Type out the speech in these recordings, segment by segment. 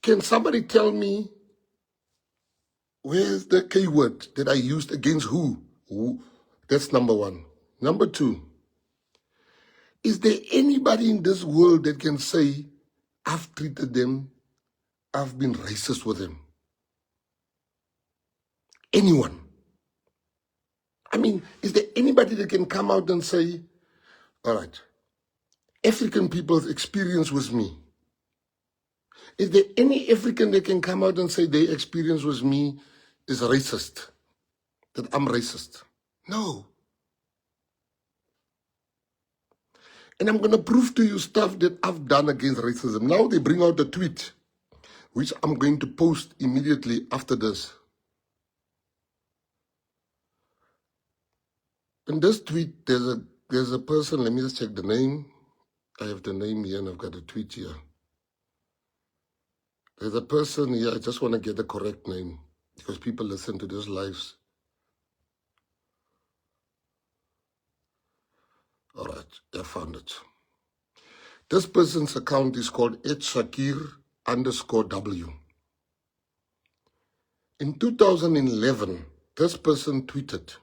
Can somebody tell me where's the K word that I used against who? Who? That's number one. Number two, is there anybody in this world that can say, I've treated them, I've been racist with them? Anyone? I mean, is there anybody that can come out and say, all right, African people's experience with me? Is there any African that can come out and say their experience with me is racist? That I'm racist? No. And I'm going to prove to you stuff that I've done against racism. Now they bring out the tweet, which I'm going to post immediately after this. In this tweet, there's a person, let me just check the name. I have the name here and I've got a tweet here. There's a person here, I just want to get the correct name because people listen to these lives. All right, I found it. This person's account is called @Shakir_W. In 2011, this person tweeted,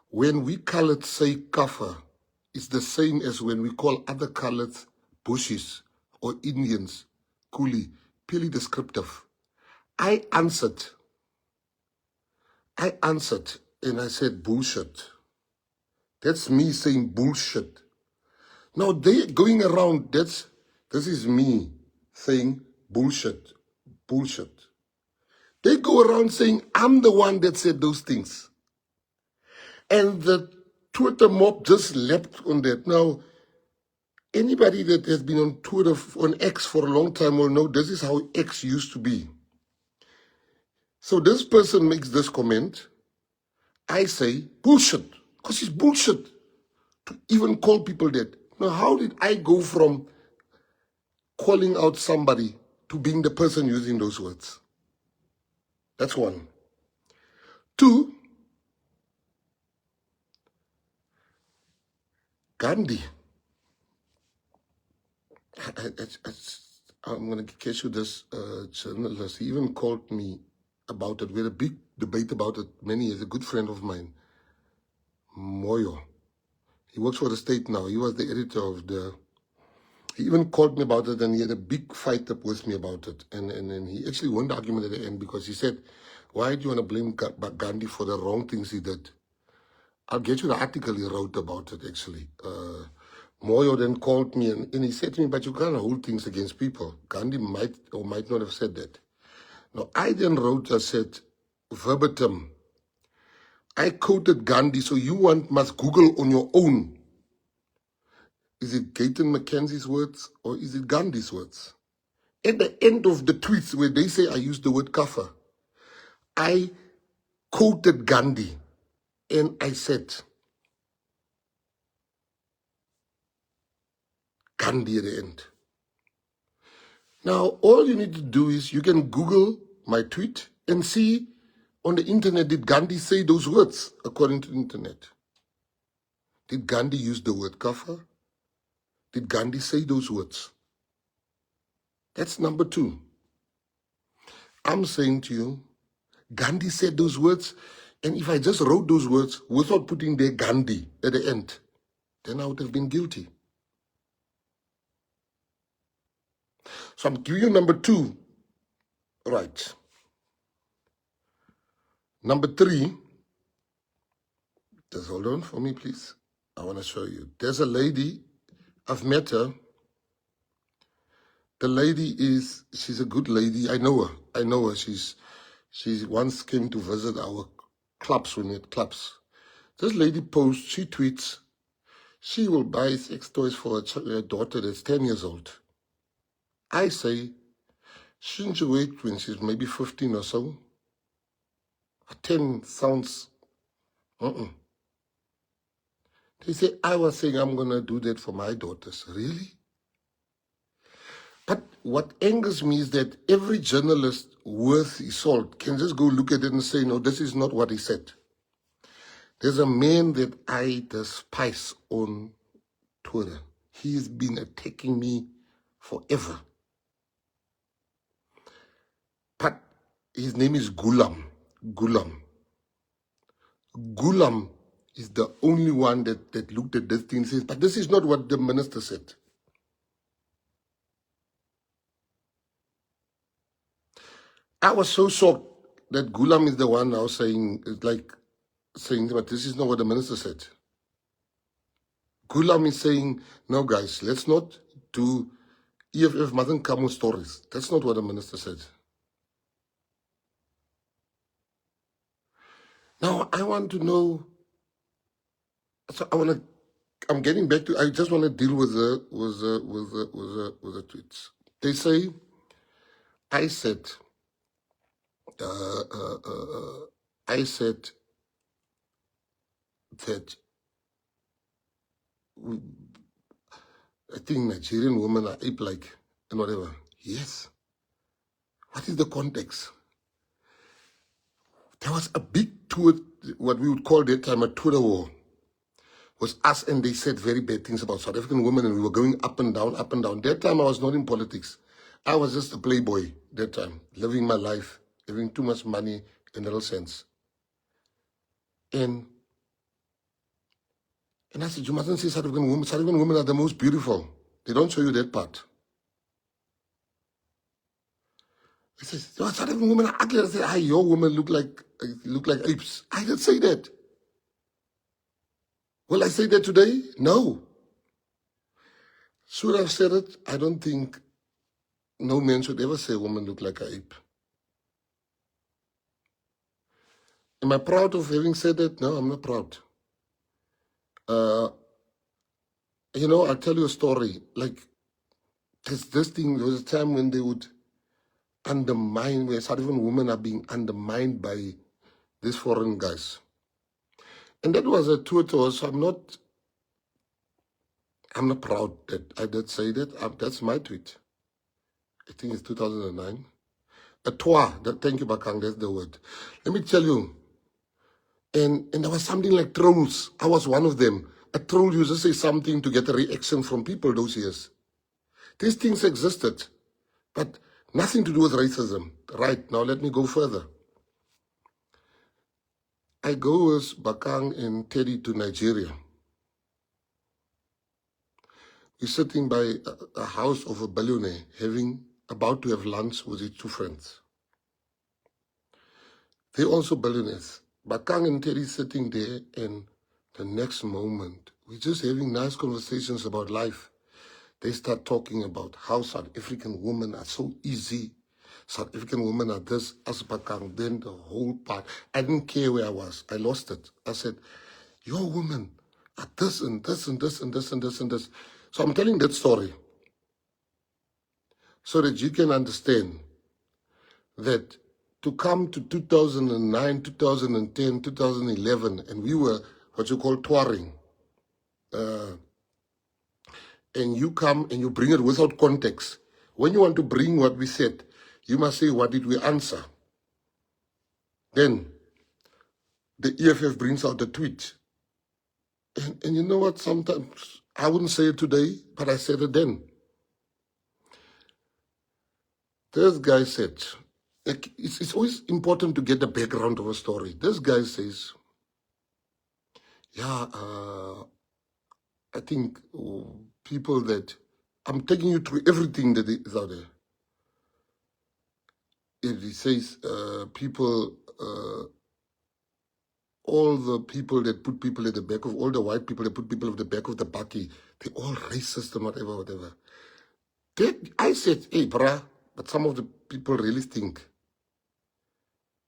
when we colored say kaffa, it's the same as when we call other colors bushes or Indians coolie, purely descriptive. I answered and I said bullshit. That's me saying bullshit. Now they going around, this is me saying bullshit, bullshit. They go around saying I'm the one that said those things. And the Twitter mob just leapt on that. Now, anybody that has been on Twitter, on X for a long time will know this is how X used to be. So this person makes this comment. I say bullshit, because it's bullshit to even call people that. Now, how did I go from calling out somebody to being the person using those words? That's one. Two, Gandhi. I'm going to catch you this journalist. He even called me about it. We had a big debate about it many years. A good friend of mine, Moyo. He works for the state now. He was the editor of the... He even called me about it and he had a big fight up with me about it. And he actually won the argument at the end because he said, why do you want to blame Gandhi for the wrong things he did? I'll get you the article he wrote about it, actually. Moyo then called me and he said to me, but you can't hold things against people. Gandhi might or might not have said that. Now, I then wrote, I said, verbatim, I quoted Gandhi, so you must Google on your own. Is it Gayton McKenzie's words or is it Gandhi's words? At the end of the tweets where they say I used the word kaffa, I quoted Gandhi and I said, Gandhi at the end. Now, all you need to do is you can Google my tweet and see on the internet, did Gandhi say those words according to the internet? Did Gandhi use the word kaffa? Did Gandhi say those words? That's number two. I'm saying to you, Gandhi said those words, and if I just wrote those words without putting their Gandhi at the end, then I would have been guilty. So I'm giving you number two. Right. Number three, just hold on for me, please. I want to show you. There's a lady, I've met her. The lady she's a good lady. I know her. She once came to visit our clubs when we had clubs. This lady posts, she tweets, she will buy sex toys for her daughter that's 10 years old. I say, shouldn't you wait when she's maybe 15 or so? 10 sounds, They say, I was saying I'm going to do that for my daughters. Really? But what angers me is that every journalist worth his salt can just go look at it and say, no, this is not what he said. There's a man that I despise on Twitter. He's been attacking me forever. His name is Gulam. Gulam. Gulam is the only one that looked at this thing and says, but this is not what the minister said. I was so shocked that Gulam is the one now saying, but this is not what the minister said. Gulam is saying, no guys, let's not do EFF mustn't come with stories. That's not what the minister said. Now I want to know, so I'm getting back to, I just want to deal with the tweets. They say, I said that I think Nigerian women are ape-like and whatever. Yes. What is the context? There was a big tour, what we would call that time a Twitter war. Was us, and they said very bad things about South African women, and we were going up and down, up and down. That time I was not in politics. I was just a playboy that time, living my life, having too much money in a real sense. And I said, you mustn't say South African women. South African women are the most beautiful. They don't show you that part. He says, South African women are ugly. I said, your women look like apes. I didn't say that. Will I say that today? No. Should I have said it? I don't think no man should ever say a woman look like an ape. Am I proud of having said that? No, I'm not proud. I'll tell you a story. Like, this thing, there was a time when they would undermine, where South African women are being undermined by these foreign guys. And that was a tweet also. I'm not proud that I did say that. That's my tweet. I think it's 2009. Thank you, Bakang, that's the word. Let me tell you. And there was something like trolls. I was one of them. A troll used to say something to get a reaction from people those years. These things existed, but nothing to do with racism. Right, now let me go further. I go with Bakang and Teddy to Nigeria. We're sitting by a house of a billionaire, about to have lunch with his two friends. They're also billionaires. Bakang and Teddy sitting there, and the next moment, we're just having nice conversations about life. They start talking about how South African women are so easy. South African women are this, as Bakang, then the whole part. I didn't care where I was. I lost it. I said, your women are this and this and this and this and this and this. So I'm telling that story so that you can understand that to come to 2009, 2010, 2011, and we were what you call touring, and you come and you bring it without context. When you want to bring what we said, you must say, what did we answer? Then the EFF brings out the tweet. And you know what? Sometimes I wouldn't say it today, but I said it then. This guy said, it's always important to get the background of a story. This guy says, yeah, I think people that, I'm taking you through everything that is out there. He says, all the people that put people at the back of, all the white people that put people at the back of the buggy, they're all racist and whatever. I said, hey, brah, but some of the people really stink.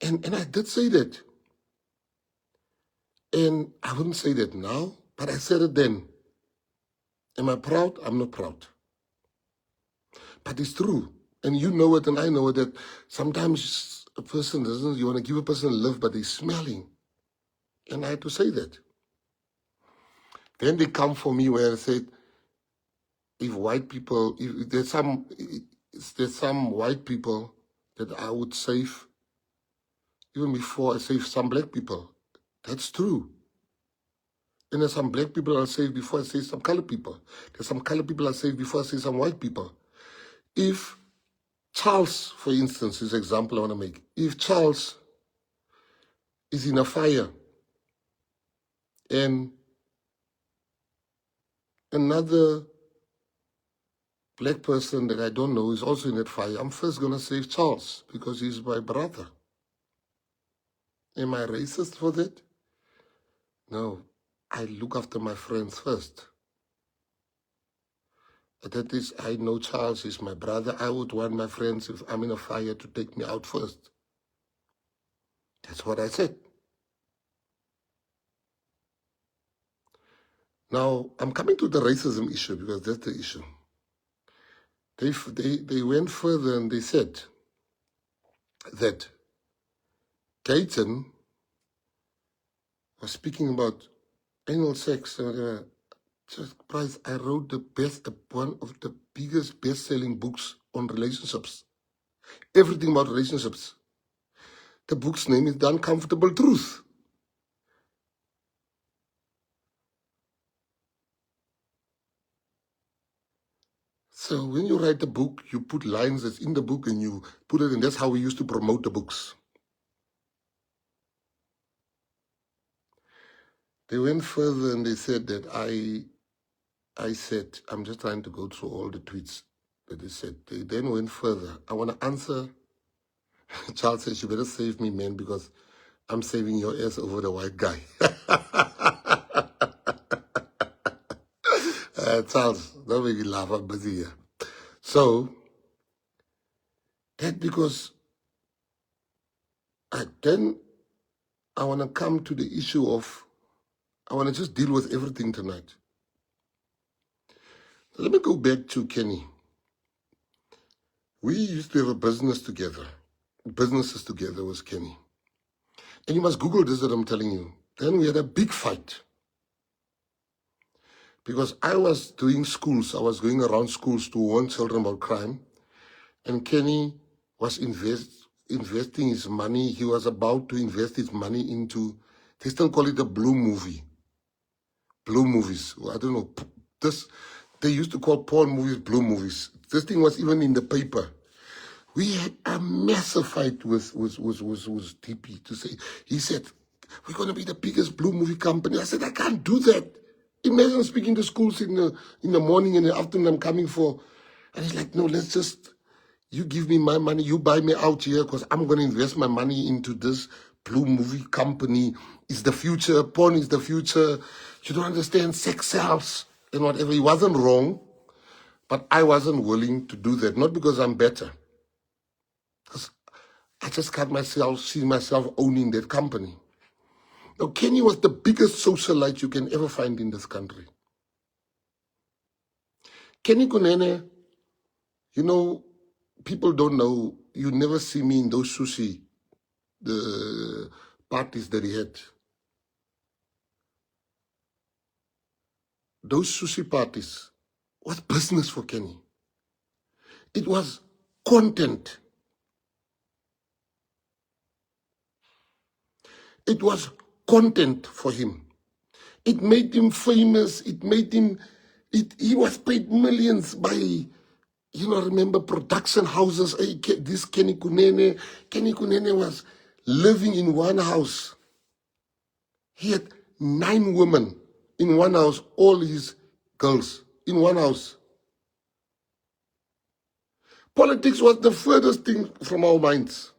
And I did say that. And I wouldn't say that now, but I said it then. Am I proud? I'm not proud. But it's true. And you know it and I know it, that sometimes a person doesn't, you want to give a person a lift, but they're smelling. And I had to say that. Then they come for me where I said, if there's some white people that I would save, even before I save some black people. That's true. And there's some black people I'll save before I save some colored people. There's some colored people I'll save before I save some white people. If Charles, for instance, is an example I want to make. If Charles is in a fire and another black person that I don't know is also in that fire, I'm first going to save Charles because he's my brother. Am I racist for that? No. I look after my friends first. That is, I know Charles is my brother. I would want my friends, if I'm in a fire, to take me out first. That's what I said. Now, I'm coming to the racism issue because that's the issue. They went further and they said that Gayton was speaking about anal sex and whatever. Just Price, I wrote one of the biggest best-selling books on relationships. Everything about relationships. The book's name is The Uncomfortable Truth. So when you write a book, you put lines that's in the book and you put it, and that's how we used to promote the books. They went further and they said that I said, I'm just trying to go through all the tweets that they said. They then went further. I want to answer. Charles says, you better save me, man, because I'm saving your ass over the white guy. Charles, don't make me laugh. I'm busy here. So, that because then I want to come to the issue of, I want to just deal with everything tonight. Let me go back to Kenny. We used to have a businesses together with Kenny. And you must Google this that I'm telling you. Then we had a big fight. Because I was doing schools. I was going around schools to warn children about crime. And Kenny was investing his money. He was about to invest his money into, they still call it a blue movie. Blue movies. I don't know. They used to call porn movies blue movies. This thing was even in the paper. We had a massive fight with DP to say, he said, we're going to be the biggest blue movie company. I said, I can't do that. Imagine speaking to schools in the morning and the afternoon I'm coming for. And he's like, no, let's just, you give me my money, you buy me out here because I'm going to invest my money into this blue movie company. It's the future. Porn is the future. You don't understand. Sex sells and whatever. He wasn't wrong, but I wasn't willing to do that. Not because I'm better. Because I just can't see myself owning that company. Now, Kenny was the biggest socialite you can ever find in this country. Kenny Kunene, you know, people don't know, you never see me in those sushi, the parties that he had. Those sushi parties was business for Kenny. It was content. It was content for him. It made him famous. It made him, he was paid millions by, you know, remember production houses. This Kenny Kunene was living in one house. He had 9 women in one house, all his girls in one house. Politics was the furthest thing from our minds.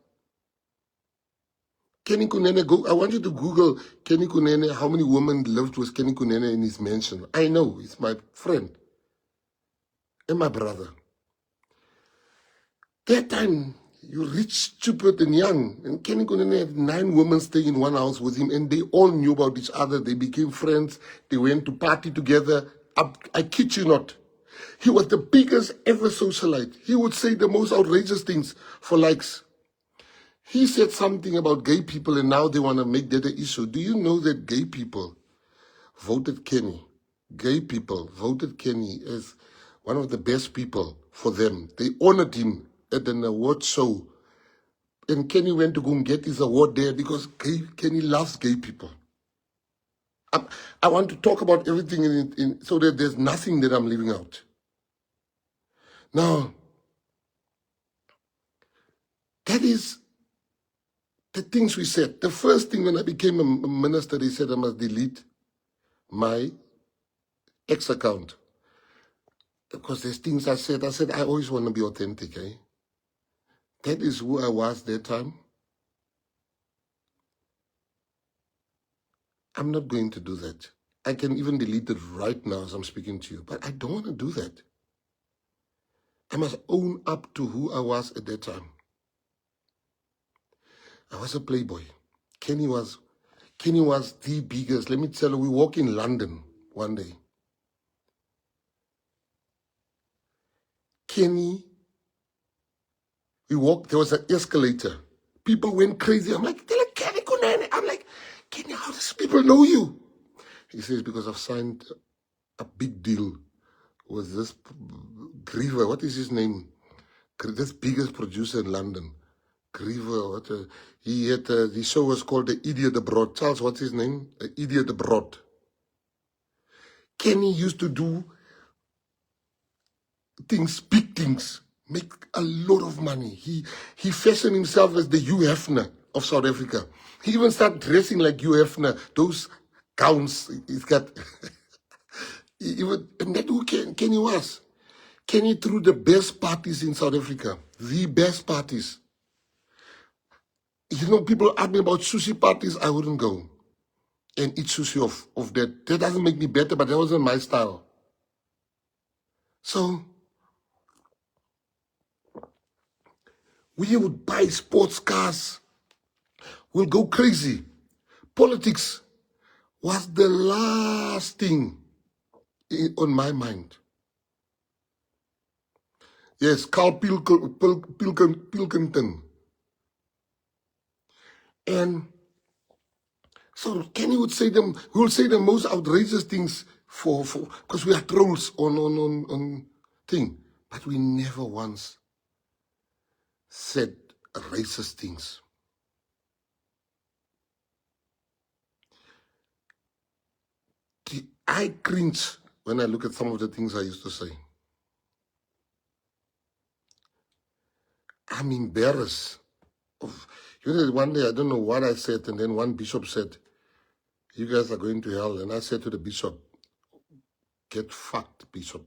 Kenny Kunene, I want you to Google Kenny Kunene, how many women lived with Kenny Kunene in his mansion. I know, he's my friend and my brother. That time, you rich, stupid, and young. And Kenny Kunene had 9 women staying in one house with him, and they all knew about each other. They became friends. They went to party together. I kid you not. He was the biggest ever socialite. He would say the most outrageous things for likes. He said something about gay people, and now they want to make that an issue. Do you know that gay people voted Kenny? Gay people voted Kenny as one of the best people for them. They honored him at an award show. And Kenny went to go and get his award there because Kenny loves gay people. I want to talk about everything so that there's nothing that I'm leaving out. Now, That is the things we said. The first thing when I became a minister, they said I must delete my X account. Because there's things I said. I said, I always want to be authentic, eh? That is who I was that time. I'm not going to do that. I can even delete it right now as I'm speaking to you, but I don't want to do that. I must own up to who I was at that time. I was a playboy. Kenny was the biggest. Let me tell you, we walk in London one day. Kenny, we walked, there was an escalator. People went crazy. I'm like, Kenny Kunene. I'm like, Kenny, how does people know you? He says, because I've signed a big deal with this Griever. What is his name? This biggest producer in London. Griever. He had the show was called The Idiot Abroad. Charles, what's his name? The Idiot Abroad. Kenny used to do things, big things, make a lot of money. He fashioned himself as the Hugh Hefner of South Africa. He even started dressing like Hugh Hefner. Those gowns, he's got. And that's who Kenny was. Kenny threw the best parties in South Africa. The best parties. You know, people ask me about sushi parties, I wouldn't go and eat sushi of that. That doesn't make me better, but that wasn't my style. So, we would buy sports cars. We'll go crazy. Politics was the last thing on my mind. Yes, Carl Pilkington. And so Kenny would say we will say the most outrageous things because we are trolls on thing. But we never once said racist things. I cringe when I look at some of the things I used to say. I'm embarrassed. You know, one day, I don't know what I said, and then one bishop said, you guys are going to hell. And I said to the bishop, get fucked, bishop.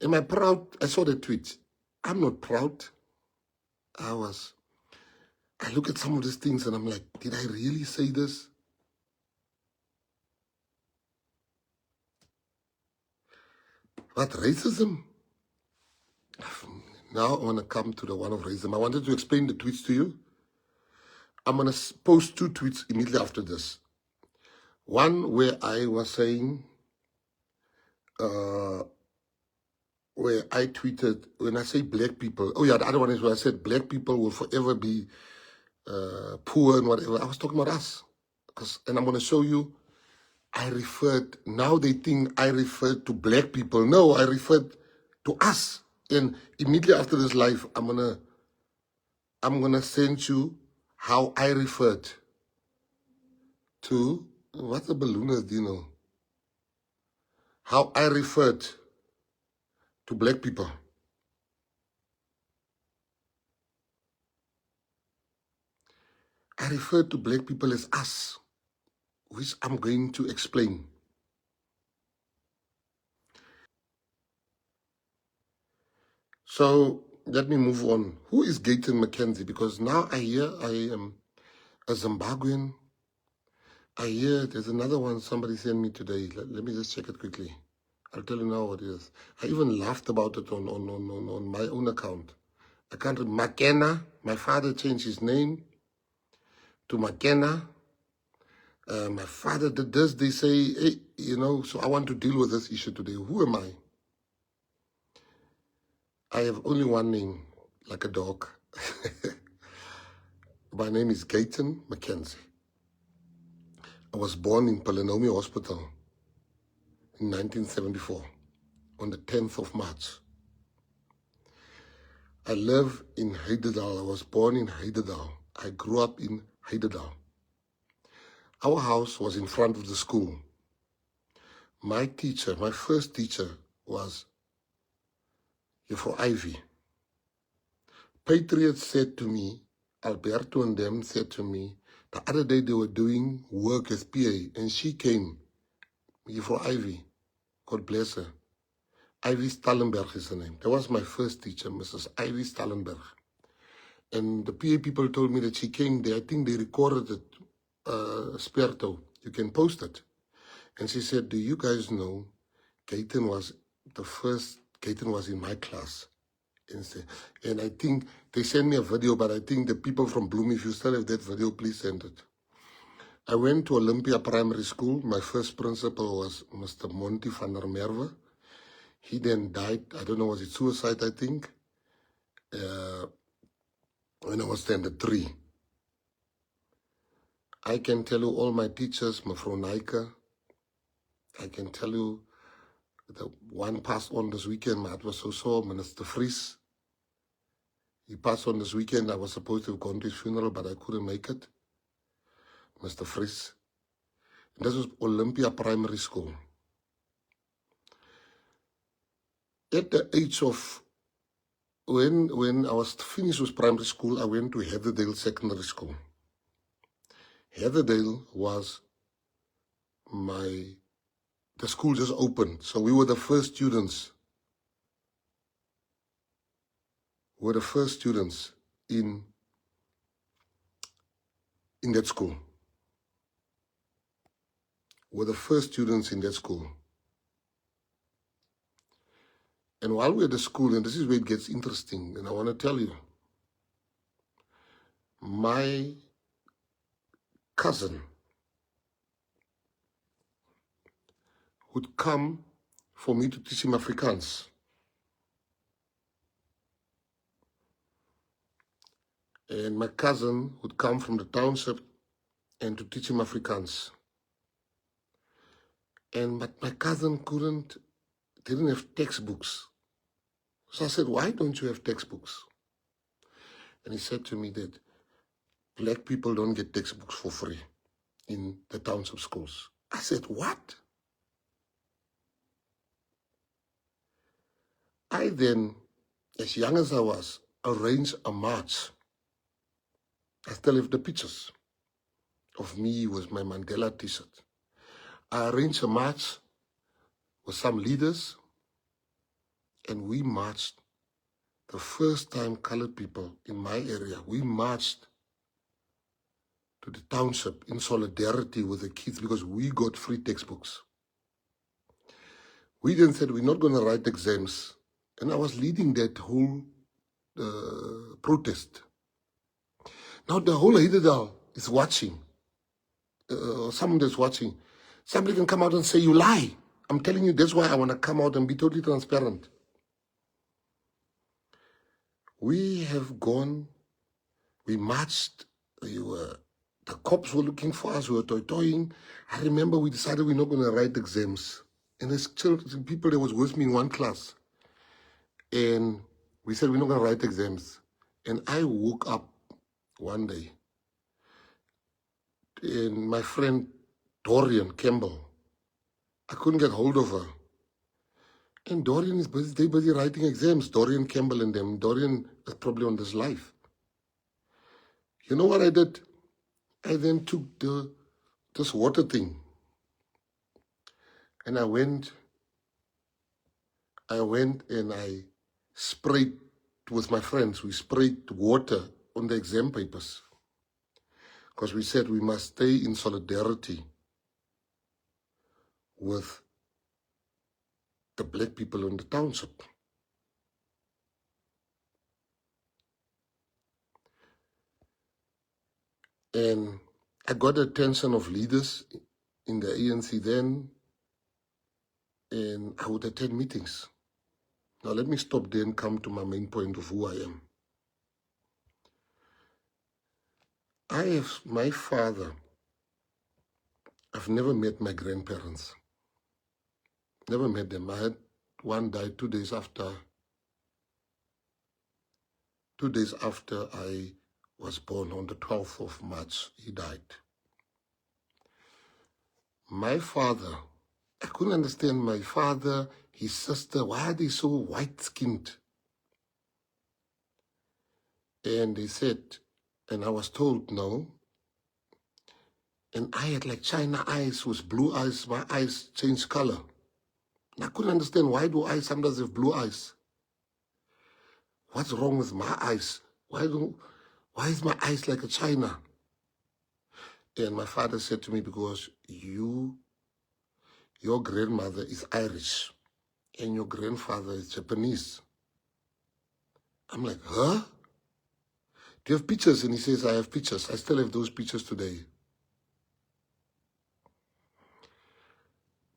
Am I proud? I saw the tweet. I'm not proud. I look at some of these things and I'm like, did I really say this? What, racism? Now I want to come to the one of racism. I wanted to explain the tweets to you. I'm going to post 2 tweets immediately after this. One where I was saying, where I tweeted, when I say black people, oh yeah, the other one is where I said black people will forever be poor and whatever. I was talking about us. And I'm going to show you, now they think I referred to black people. No, I referred to us. And immediately after this live, I'm gonna send you how I referred to, what's the balloonist, do you know? How I referred to black people. I referred to black people as us, which I'm going to explain. So let me move on. Who is Gayton McKenzie? Because now I hear I am a Zimbabwean. I hear there's another one somebody sent me today. Let me just check it quickly. I'll tell you now what it is. I even laughed about it on my own account. I can't remember. McKenna. My father changed his name to McKenna. My father did this. They say, hey, you know, so I want to deal with this issue today. Who am I? I have only one name, like a dog. My name is Gayton McKenzie. I was born in Palenomia Hospital in 1974 on the 10th of March. I live in Heidedal. I was born in Heidedal. I grew up in Heidedal. Our house was in front of the school. My teacher, my first teacher was Juffrou Ivy. Patriots said to me, Alberto and them said to me, the other day they were doing work as PA, and she came, for Ivy, God bless her. Ivy Stallenberg is her name. That was my first teacher, Mrs. Ivy Stallenberg. And the PA people told me that she came there. I think they recorded it, Sperto. You can post it. And she said, do you guys know, Gayton was in my class. And I think they sent me a video, but I think the people from Bloom, if you still have that video, please send it. I went to Olympia Primary School. My first principal was Mr. Monty van der Merwe. He then died. I don't know, was it suicide, I think, when I was standard 3. I can tell you all my teachers, Mevrouw Nijke. I can tell you the one passed on this weekend. My heart was so sore, Minister Vries. He passed on this weekend. I was supposed to have gone to his funeral, but I couldn't make it. Mr. Vries. And this was Olympia Primary School. At the age of, when I was finished with primary school, I went to Heatherdale Secondary School. Heatherdale was the school just opened. So we were the first students. In that school. We're the first students in that school. And while we're at the school, and this is where it gets interesting, and I want to tell you, my cousin would come for me to teach him Afrikaans. And my cousin would come from the township and to teach him Afrikaans. But my cousin didn't have textbooks. So I said, why don't you have textbooks? And he said to me that black people don't get textbooks for free in the township schools. I said, what? I then, as young as I was, arranged a march. I still have the pictures of me with my Mandela t-shirt. I arranged a march with some leaders, and we marched. The first time colored people in my area, we marched to the township in solidarity with the kids because we got free textbooks. We then said, we're not going to write exams. And I was leading that whole protest. Now the whole Hidedal is watching. Someone that's watching. Somebody can come out and say, you lie. I'm telling you, that's why I want to come out and be totally transparent. We have gone, we marched, the cops were looking for us, we were toy-toying. I remember we decided we're not going to write exams. And there's children, people that was with me in one class. And we said, we're not going to write exams. And I woke up one day, and my friend Dorian Campbell, I couldn't get hold of her. And Dorian is busy, busy writing exams, Dorian Campbell and them. Dorian is probably on this life. You know what I did? I then took this water thing, and I went and I sprayed with my friends. We sprayed water on the exam papers because we said we must stay in solidarity with the black people in the township. And I got the attention of leaders in the ANC then, and I would attend meetings. Now let me stop there and come to my main point of who I am. I have my father. I've never met my grandparents. Never met them. I had one died 2 days after. 2 days after I was born, on the 12th of March, he died. My father, I couldn't understand my father, his sister, why are they so white-skinned? And they said, and I was told no. And I had like China eyes with blue eyes. My eyes changed color. And I couldn't understand, why do I sometimes have blue eyes? What's wrong with my eyes? Why is my eyes like a China? And my father said to me, because your grandmother is Irish and your grandfather is Japanese. I'm like, huh? Do you have pictures? And he says, I have pictures. I still have those pictures today.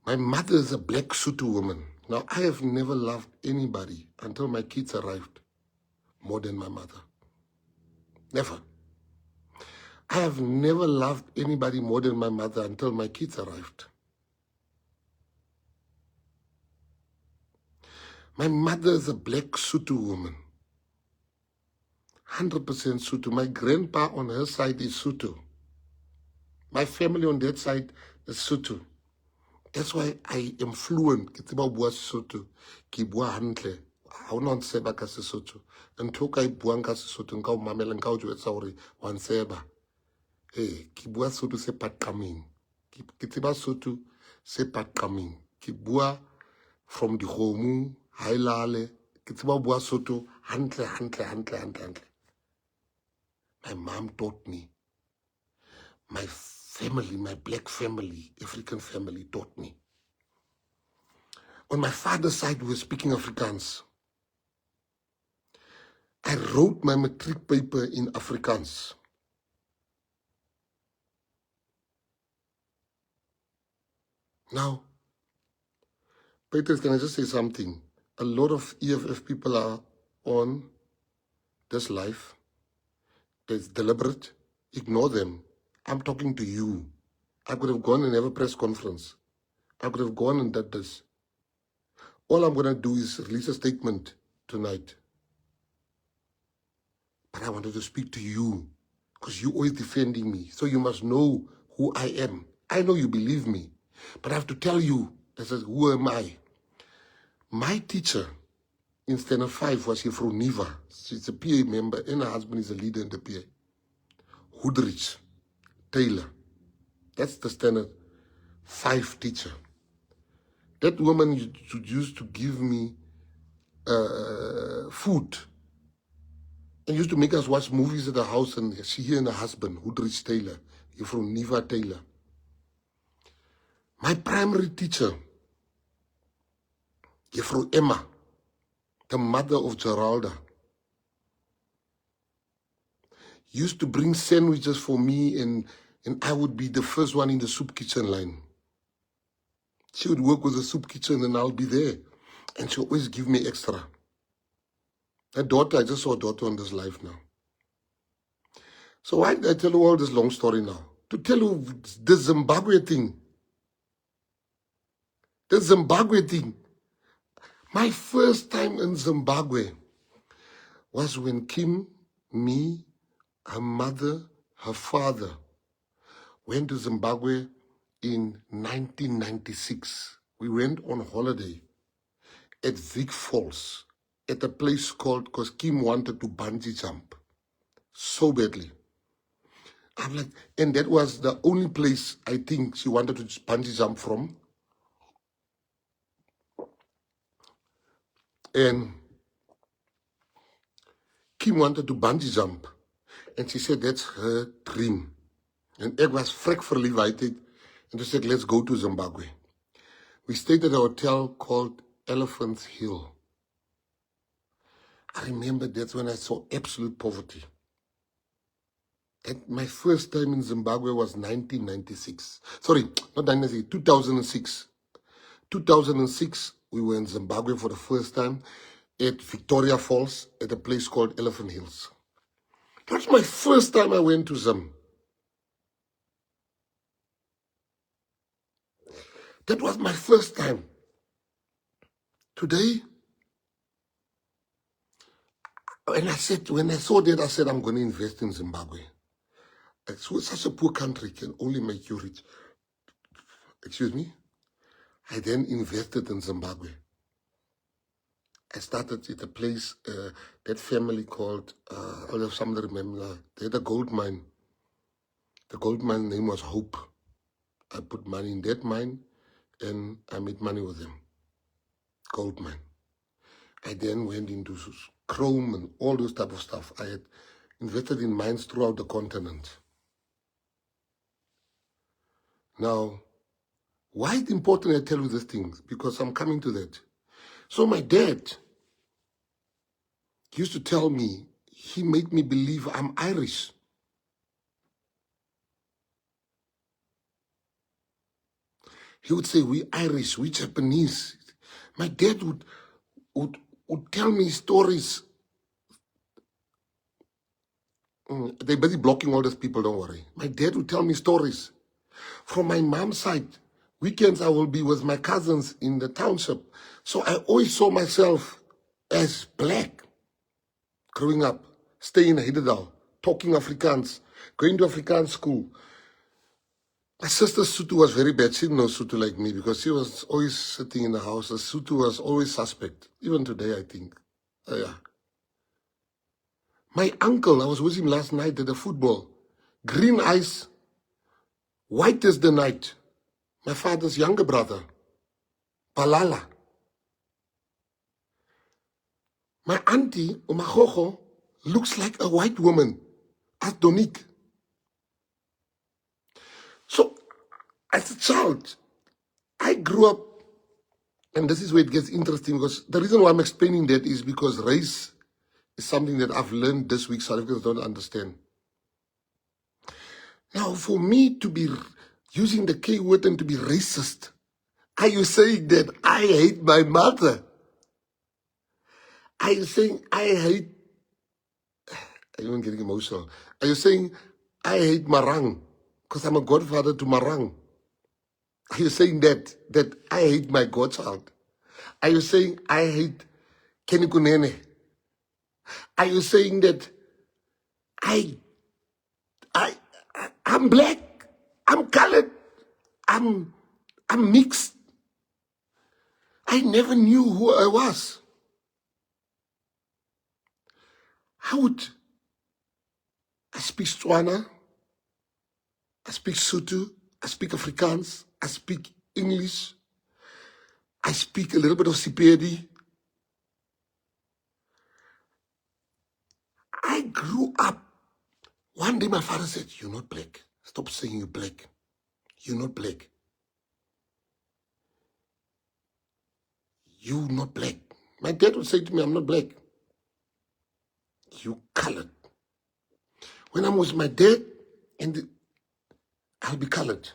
My mother is a black Sotho woman. Now, I have never loved anybody until my kids arrived more than my mother. Never. I have never loved anybody more than my mother until my kids arrived. My mother is a black Sotho woman. 100% Sotho. My grandpa on her side is Sotho. My family on that side is Sotho. That's why I am fluent. Ke tseba bua Sesotho. Ke bua hantle. Ha ona ntseba ka Sesotho. Ntho ka buang ka Sesotho nka o mamela nka o jwetsa hore wa ntseba. Ke bua Sotho se paqameng. Ke tseba Sotho se paqameng. Ke bua from the home, hailale. Ke tseba bua Sotho hantle. My mom taught me. My family, my black family, African family taught me. On my father's side, we were speaking Afrikaans. I wrote my matric paper in Afrikaans. Now, Peter, can I just say something? A lot of EFF people are on this live. It's deliberate. Ignore them. I'm talking to you. I could have gone and have a press conference. I could have gone and done this. All I'm going to do is release a statement tonight. But I wanted to speak to you because you're always defending me. So you must know who I am. I know you believe me. But I have to tell you, who am I? My teacher in Standard 5 was here from Niva. She's a PA member and her husband is a leader in the PA. Hoodrich Taylor. That's the Standard 5 teacher. That woman used to give me food and used to make us watch movies at the house, and she and her husband, Hoodrich Taylor, you're from Niva Taylor. My primary teacher, you're from Emma, the mother of Geralda, used to bring sandwiches for me, and I would be the first one in the soup kitchen line. She would work with the soup kitchen and I'll be there. And she'll always give me extra. Her daughter, I just saw a daughter on this live now. So why did I tell you all this long story now? To tell you the Zimbabwe thing. The Zimbabwe thing. My first time in Zimbabwe was when Kim, me, her mother, her father went to Zimbabwe in 1996. We went on holiday at Vic Falls at a place called, because Kim wanted to bungee jump so badly. I'm like, and that was the only place I think she wanted to bungee jump from. And Kim wanted to bungee jump. And she said that's her dream. And I was vrek verliefd. And she said, let's go to Zimbabwe. We stayed at a hotel called Elephant's Hill. I remember that's when I saw absolute poverty. And my first time in Zimbabwe was 1996. Sorry, not 1996, 2006. 2006, we were in Zimbabwe for the first time at Victoria Falls at a place called Elephant Hills. That's my first time I went to Zim. That was my first time. Today, when I saw that, I said, I'm going to invest in Zimbabwe. Such a poor country can only make you rich. Excuse me? I then invested in Zimbabwe. I started at a place, that family called, I'll have somebody remember, they had a gold mine. The gold mine name was Hope. I put money in that mine and I made money with them. Gold mine. I then went into chrome and all those type of stuff. I had invested in mines throughout the continent. Now, why is it important I tell you these things? Because I'm coming to that. So my dad used to tell me, he made me believe I'm Irish. He would say, we Irish, we Japanese. My dad would tell me stories. They're busy blocking all these people, don't worry. My dad would tell me stories. From my mom's side, weekends I will be with my cousins in the township. So I always saw myself as black. Growing up, staying in Hededal, talking Afrikaans, going to Afrikaans school. My sister Sotho was very bad. She didn't know Sotho like me because she was always sitting in the house. Sotho was always suspect. Even today, I think. Yeah. My uncle, I was with him last night at the football. Green eyes, white as the night. My father's younger brother, Palala. My auntie, Umahoho, looks like a white woman, as Donique. So, as a child, I grew up, and this is where it gets interesting, because the reason why I'm explaining that is because race is something that I've learned this week, South Africans don't understand. Now, for me to be using the K word and to be racist, are you saying that I hate my mother? Are you saying I hate, I'm even getting emotional. Are you saying I hate Marang because I'm a godfather to Marang? Are you saying that I hate my godchild? Are you saying I hate Kenny Kunene? Are you saying that I'm black, I'm colored, I'm mixed? I never knew who I was. I speak Tswana, I speak Sotho, I speak Afrikaans, I speak English, I speak a little bit of Sepedi. I grew up. One day my father said, you're not black. Stop saying you're black. You're not black. You're not black. My dad would say to me, I'm not black. You colored. When I'm with my dad, I'll be colored.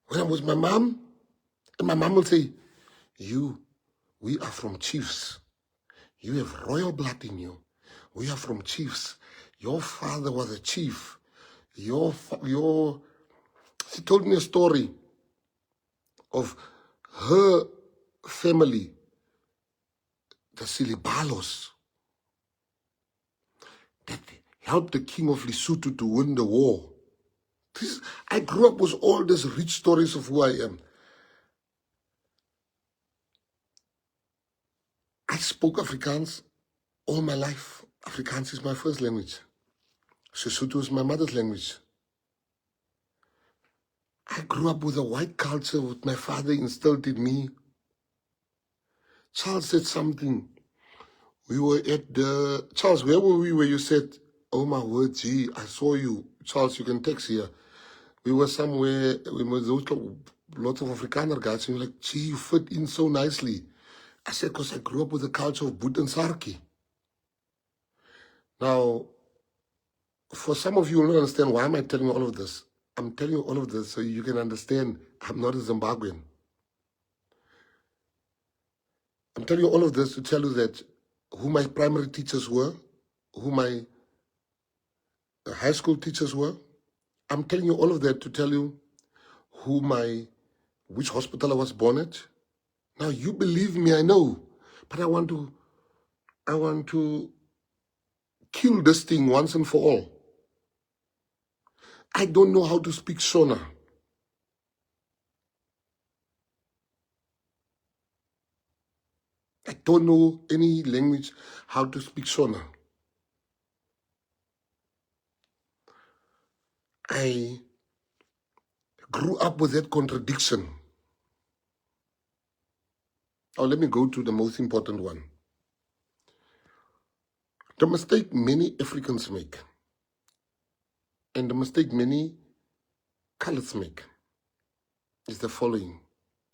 When I'm with my mom, and my mom will say, we are from chiefs. You have royal blood in you. We are from chiefs. Your father was a chief. She told me a story of her family, the Silibalos, that helped the king of Lesotho to win the war. I grew up with all these rich stories of who I am. I spoke Afrikaans all my life. Afrikaans is my first language. Sotho is my mother's language. I grew up with a white culture that my father instilled in me. Charles said something. We were at the... Charles, where were we where you said, oh my word, gee, I saw you. Charles, you can text here. We were somewhere, we were lots of Afrikaner guys, and you're like, gee, you fit in so nicely. I said, because I grew up with the culture of Boet and Sarki. Now, for some of you who don't understand, why am I telling you all of this? I'm telling you all of this so you can understand I'm not a Zimbabwean. I'm telling you all of this to tell you that who my primary teachers were, who my high school teachers were. I'm telling you all of that to tell you which hospital I was born at. Now, you believe me, I know, but I want to kill this thing once and for all. I don't know how to speak Shona. I don't know any language how to speak Shona. I grew up with that contradiction. Now let me go to the most important one. The mistake many Africans make, and the mistake many colors make, is the following.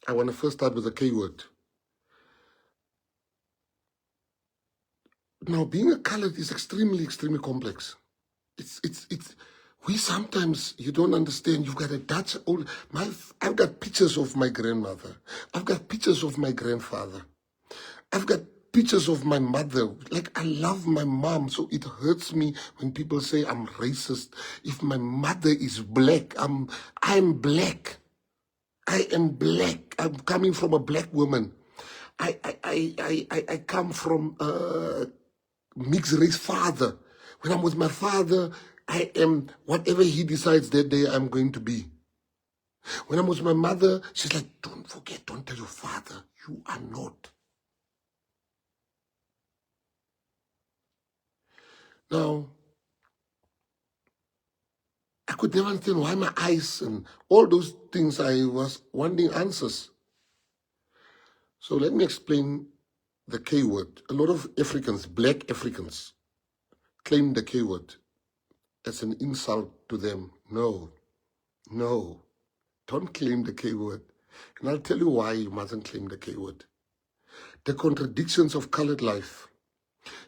I want to first start with the K word. Now, being a colored is extremely, extremely complex. We sometimes, you don't understand, you've got a Dutch old, I've got pictures of my grandmother. I've got pictures of my grandfather. I've got pictures of my mother. Like, I love my mom, so it hurts me when people say I'm racist. If my mother is black, I'm black. I am black. I'm coming from a black woman. I come from mixed race father. When I'm with my father, I am whatever he decides that day I'm going to be. When I'm with my mother, she's like, don't forget, don't tell your father, you are not. Now, I could never understand why my eyes and all those things I was wanting answers. So let me explain the K word. A lot of Africans, black Africans, claim the K word as an insult to them. No, no, don't claim the K word. And I'll tell you why you mustn't claim the K word. The contradictions of colored life.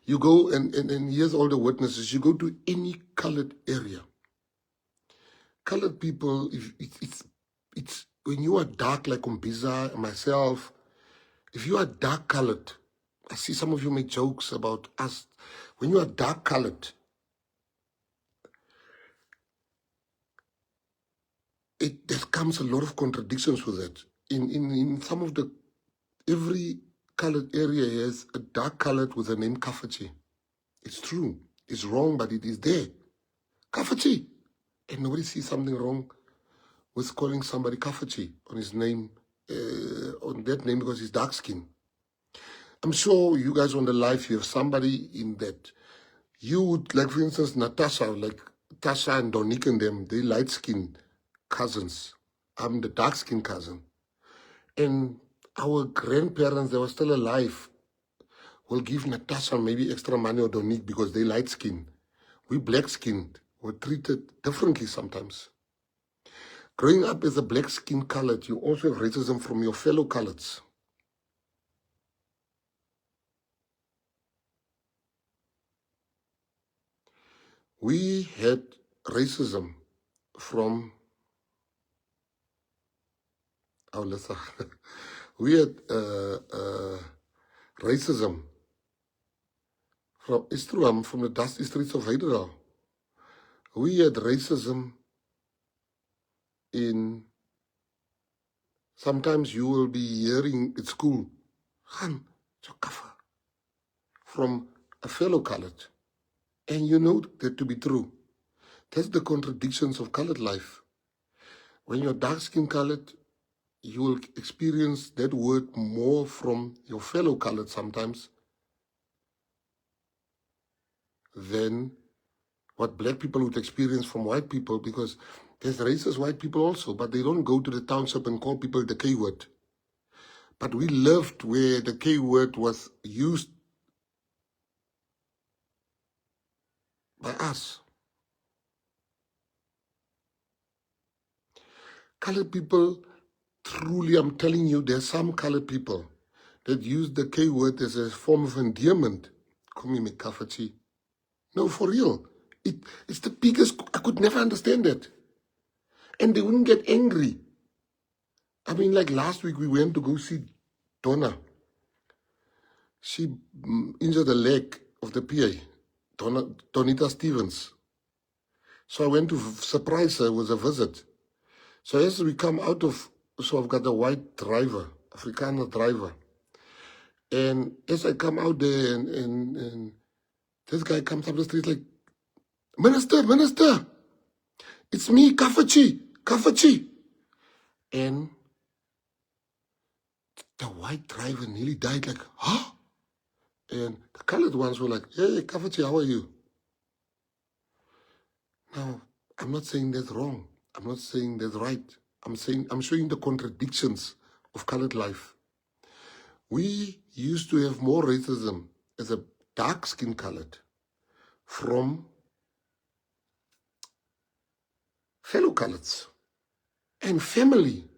You go, and here's all the witnesses, you go to any colored area. Colored people, it's when you are dark like Umbiza, myself, if you are dark colored, I see some of you make jokes about us. When you are dark colored, there comes a lot of contradictions with it. In some of the, every colored area has a dark colored with the name Kafachi. It's true. It's wrong, but it is there. Kafachi. And nobody sees something wrong with calling somebody Kafachi on his name, on that name because he's dark skinned. I'm sure you guys on the live, you have somebody in that. You would, like for instance, Natasha, like Tasha and Donik and them, they light skinned cousins. I'm the dark skinned cousin. And our grandparents, they were still alive, will give Natasha maybe extra money or Donik because they light skinned. We black skinned were treated differently sometimes. Growing up as a black skin colored, you also have racism from your fellow coloreds. We had racism from our lesser. We had racism from, it's true, I'm from the dusty streets of Hyderabad. We had racism in, sometimes you will be hearing at school, Han, Chokafa, from a fellow colored. And you know that to be true. That's the contradictions of colored life. When you're dark-skinned colored, you will experience that word more from your fellow colored sometimes than what black people would experience from white people, because there's racist white people also, but they don't go to the township and call people the K word. But we lived where the K word was used by us. Colored people, truly, I'm telling you, there's some colored people that use the K word as a form of endearment. Come here, Kafachi. No, for real. It's the biggest, I could never understand that. And they wouldn't get angry. I mean, like last week we went to go see Donna. She injured the leg of the PA, Donita Stevens. So I went to surprise her with a visit. So as we come out of, so I've got a white driver, Afrikaner driver. And as I come out there and this guy comes up the street like, Minister, it's me, Kafachi. And The white driver nearly died, like, huh? And the colored ones were like, hey, Kafati, how are you? Now, I'm not saying that's wrong. I'm not saying that's right. I'm showing the contradictions of colored life. We used to have more racism as a dark skin colored from fellow coloreds and family.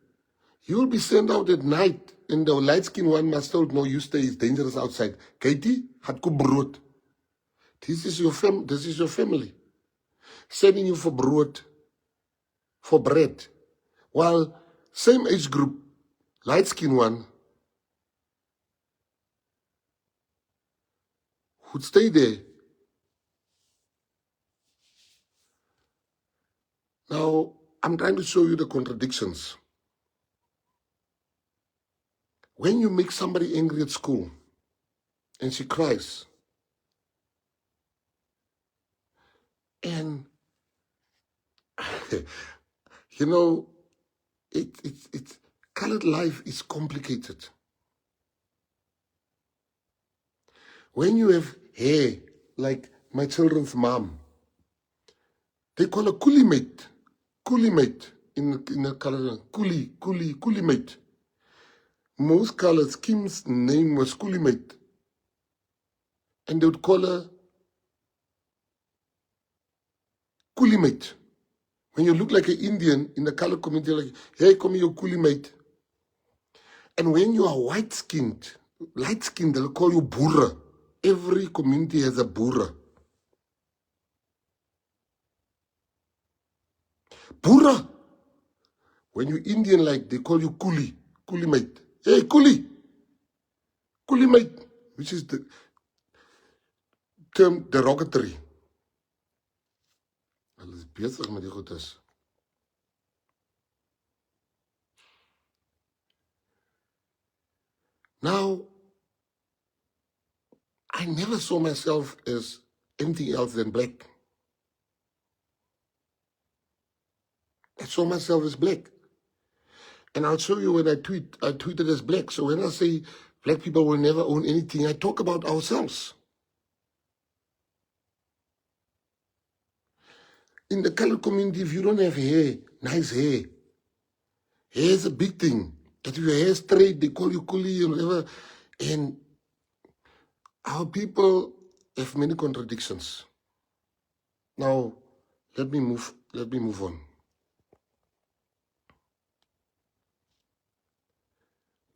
You'll be sent out at night, and the light skin one must told, no, you stay, it's dangerous outside. Katie, had ko brood. This is your family. Sending you for brood, for bread. While same age group, light skin one, would stay there. Now, I'm trying to show you the contradictions. When you make somebody angry at school and she cries, and you know, it's colored life is complicated. When you have hair, like my children's mom, they call her coolie mate. Coolie mate in a color, coolie mate. Most colors, Kim's name was coolie mate. And they would call her coolie mate. When you look like an Indian in the color community, like, hey, come here, coolie mate. And when you are white-skinned, light-skinned, they'll call you boera. Every community has a boera. Boera. When you're Indian, like, they call you coolie mate. Hey, coolie mate, which is the term derogatory. Hulle is besig met die goedes. Now, I never saw myself as anything else than black. I saw myself as black. And I'll show you when I tweeted as black. So when I say black people will never own anything, I talk about ourselves. In the colored community, if you don't have hair, nice hair is a big thing. That if your hair is straight, they call you coolie and whatever. And our people have many contradictions. Now, let me move on.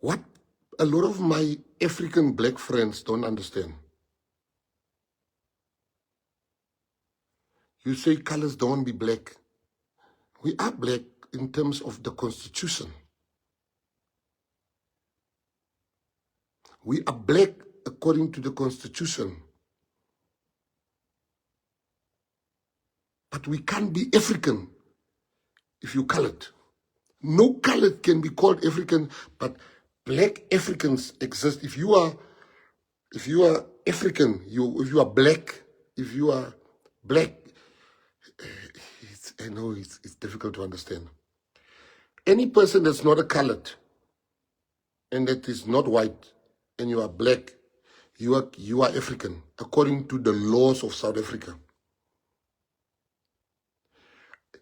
What a lot of my African black friends don't understand. You say colors don't be black. We are black in terms of the Constitution. We are black according to the Constitution. But we can't be African if you colored. No colored can be called African, but black Africans exist. If you are African, if you are black, I know it's difficult to understand. Any person that's not a colored and that is not white and you are black, you are African according to the laws of South Africa.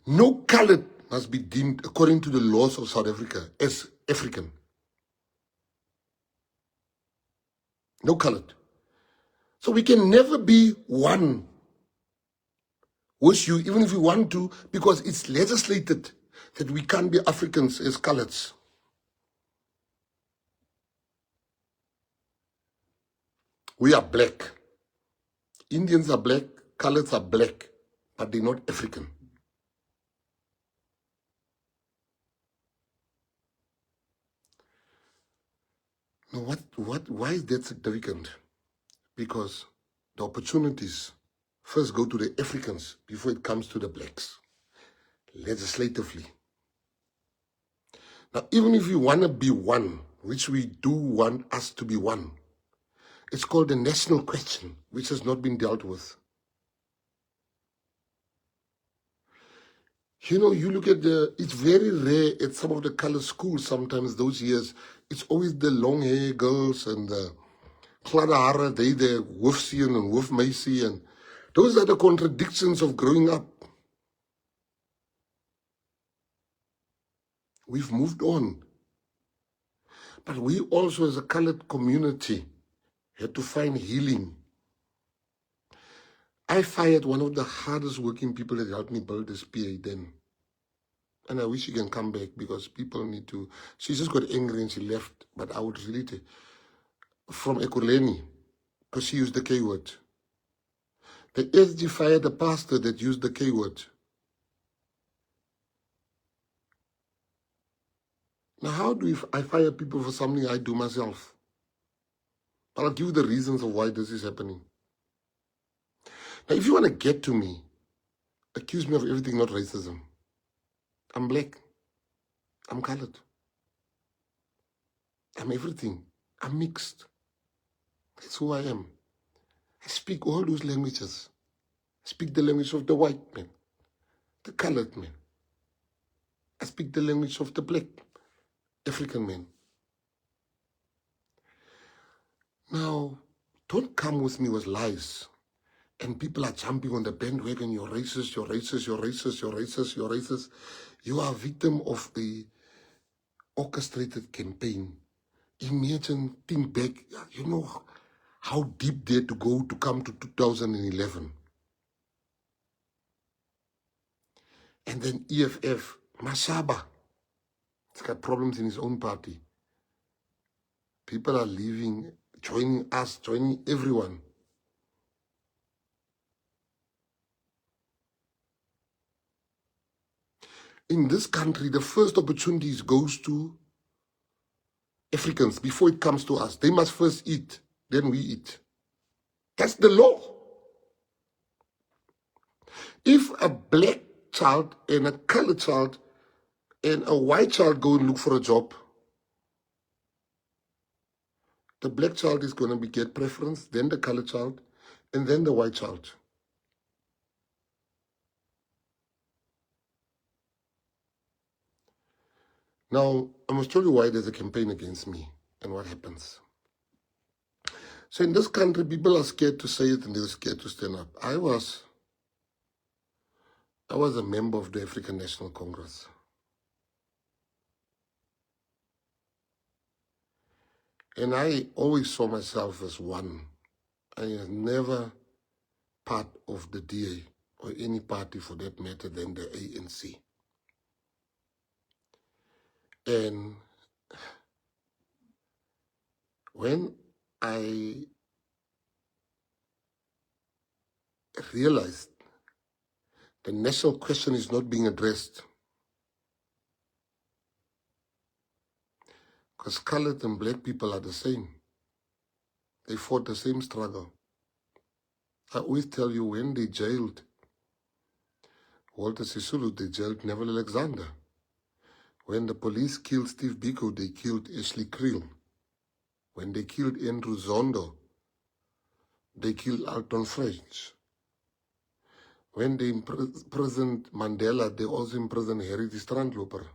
No colored must be deemed according to the laws of South Africa as African. No colored. So we can never be one with you, even if we want to, because it's legislated that we can't be Africans as coloreds. We are black. Indians are black, coloreds are black, but they're not African. Now, why is that significant? Because the opportunities first go to the Africans before it comes to the blacks, legislatively. Now, even if you want to be one, which we do want us to be one, it's called the national question, which has not been dealt with. You know, you look at it's very rare at some of the color schools sometimes those years. It's always the long hair girls and the gladde hare, they the hoofseun and hoofmeisie, and those are the contradictions of growing up. We've moved on. But we also as a colored community had to find healing. I fired one of the hardest working people that helped me build this PA then. And I wish she can come back because people need to. She just got angry and she left. But I would really take from Ekurhuleni because she used the K word. The SG fired the pastor that used the K word. Now, how do I fire people for something I do myself? But I'll give you the reasons of why this is happening. Now, if you want to get to me, accuse me of everything, not racism. I'm black. I'm colored. I'm everything. I'm mixed. That's who I am. I speak all those languages. I speak the language of the white man, the colored man. I speak the language of the black African man. Now, don't come with me with lies. And people are jumping on the bandwagon, you're racist, you're racist, you're racist, you're racist, you're racist. You are a victim of a orchestrated campaign. Imagine, think back, you know how deep they had to go to come to 2011. And then EFF, Mashaba, he's got problems in his own party. People are leaving, joining us, joining everyone. In this country, the first opportunities goes to Africans before it comes to us. They must first eat, then we eat. That's the law. If a black child and a colored child and a white child go and look for a job, the black child is going to get preference, then the colored child, and then the white child. Now, I must tell you why there's a campaign against me and what happens. So in this country, people are scared to say it and they're scared to stand up. I was a member of the African National Congress. And I always saw myself as one. I was never part of the DA or any party for that matter than the ANC. And when I realized the national question is not being addressed, because colored and black people are the same. They fought the same struggle. I always tell you, when they jailed Walter Sisulu, they jailed Neville Alexander. When the police killed Steve Biko, they killed Ashley Creel. When they killed Andrew Zondo, they killed Alton French. When they imprisoned Mandela, they also imprisoned Harry the Strandloper.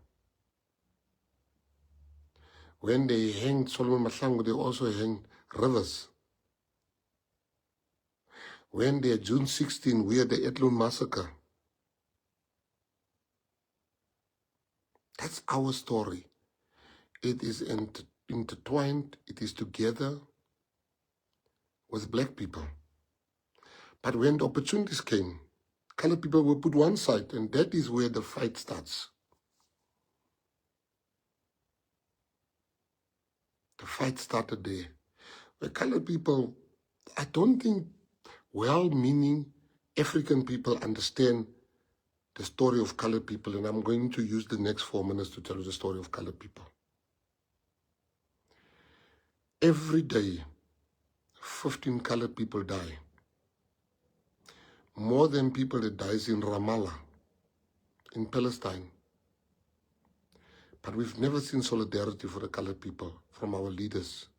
When they hanged Solomon Mahlangu, they also hanged Rivers. When they, June 16, we had the Etlun massacre. That's our story. It is intertwined, it is together with black people. But when the opportunities came, colored people were put one side, and that is where the fight starts. The fight started there. Where colored people, I don't think well-meaning African people understand the story of colored people, and I'm going to use the next 4 minutes to tell you the story of colored people. Every day, 15 colored people die. More than people that dies in Ramallah, in Palestine. But we've never seen solidarity for the colored people from our leaders.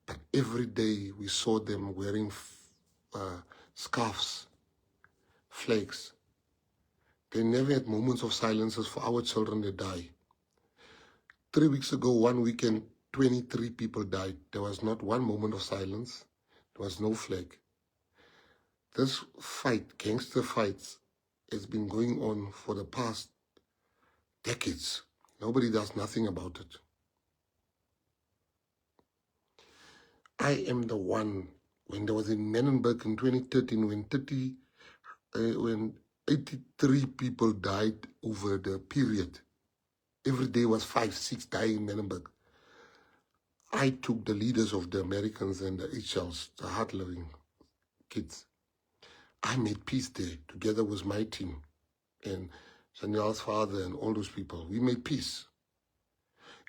But every day we saw them wearing scarves, flags. They never had moments of silences for our children that die. 3 weeks ago, one weekend, 23 people died. There was not one moment of silence. There was no flag. This fight, gangster fights, has been going on for the past decades. Nobody does nothing about it. I am the one, when there was in Menenberg in 2013, when 83 people died over the period. Every day was 5, 6 dying in Menenberg. I took the leaders of the Americans and the HLs, the hard-living kids. I made peace there together with my team and Chanel's father and all those people. We made peace.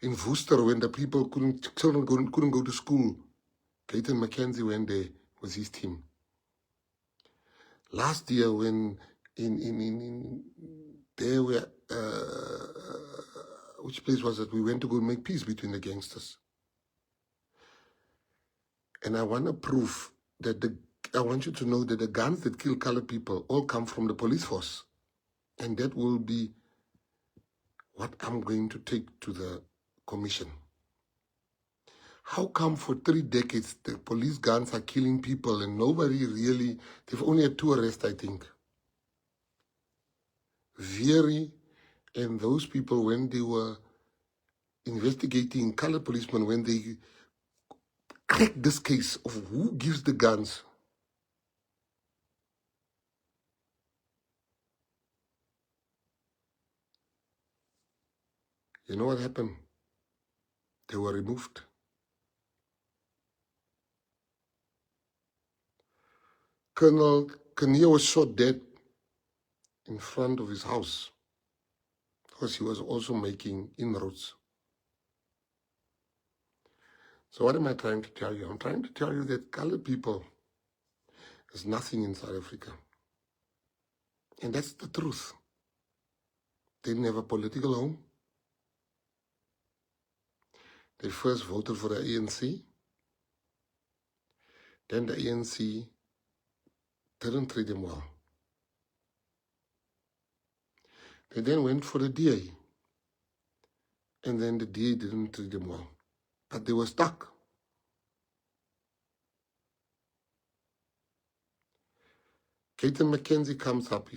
In Worcester, when the people children couldn't go to school, Gayton McKenzie went there with his team. Last year, when there were, which place was it? We went to go make peace between the gangsters. And I want to prove that I want you to know that the guns that kill colored people all come from the police force. And that will be what I'm going to take to the commission. How come for 3 decades the police guns are killing people and nobody really, they've only had 2 arrests, I think. Vieri and those people, when they were investigating colored policemen, when they cracked this case of who gives the guns, you know what happened? They were removed. Colonel Kania was shot dead in front of his house because he was also making inroads. So what am I trying to tell you? I'm trying to tell you that colored people is nothing in South Africa. And that's the truth. They didn't have a political home. They first voted for the ANC. Then the ANC didn't treat them well. They then went for the DA. And then the DA didn't treat them well. But they were stuck. Gayton McKenzie comes up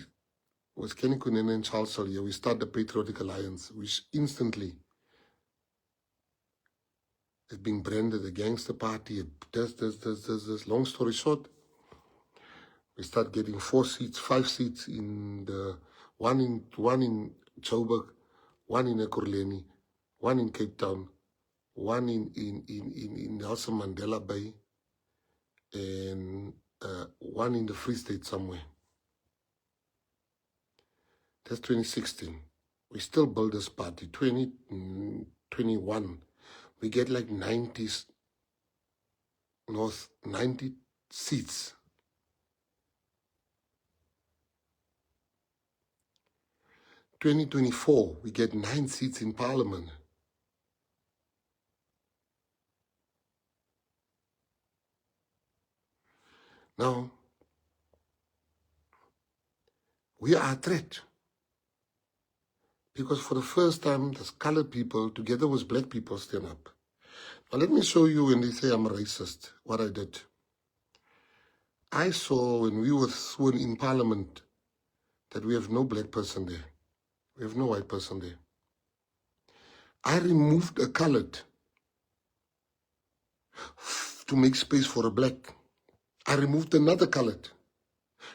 with Kenny Kunene and Charles Salier. We start the Patriotic Alliance, which instantly is being branded a gangster party. This. Long story short, we start getting 4 seats, 5 seats in the one in Joburg, one in Ekurhuleni, one in Cape Town, one in Nelson Mandela Bay, and one in the Free State somewhere. That's 2016. We still build this party. 2021, we get like 90 seats. 2024, we get 9 seats in Parliament. Now, we are a threat. Because for the first time, there's colored people together with black people stand up. Now let me show you when they say I'm racist, what I did. I saw when we were sworn in Parliament that we have no black person there. We have no white person there. I removed a colored to make space for a black. I removed another colored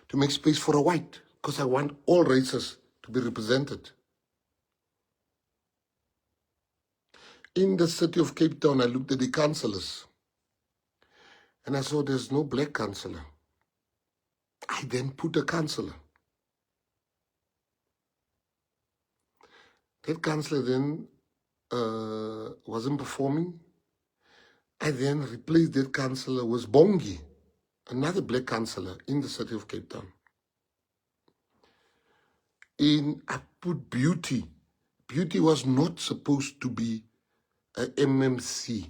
to make space for a white because I want all races to be represented. In the city of Cape Town, I looked at the councillors and I saw there's no black councillor. I then put a councillor. That councillor then wasn't performing. I then replaced that councillor with Bongi, another black councillor in the city of Cape Town. I put Beauty. Beauty was not supposed to be a MMC.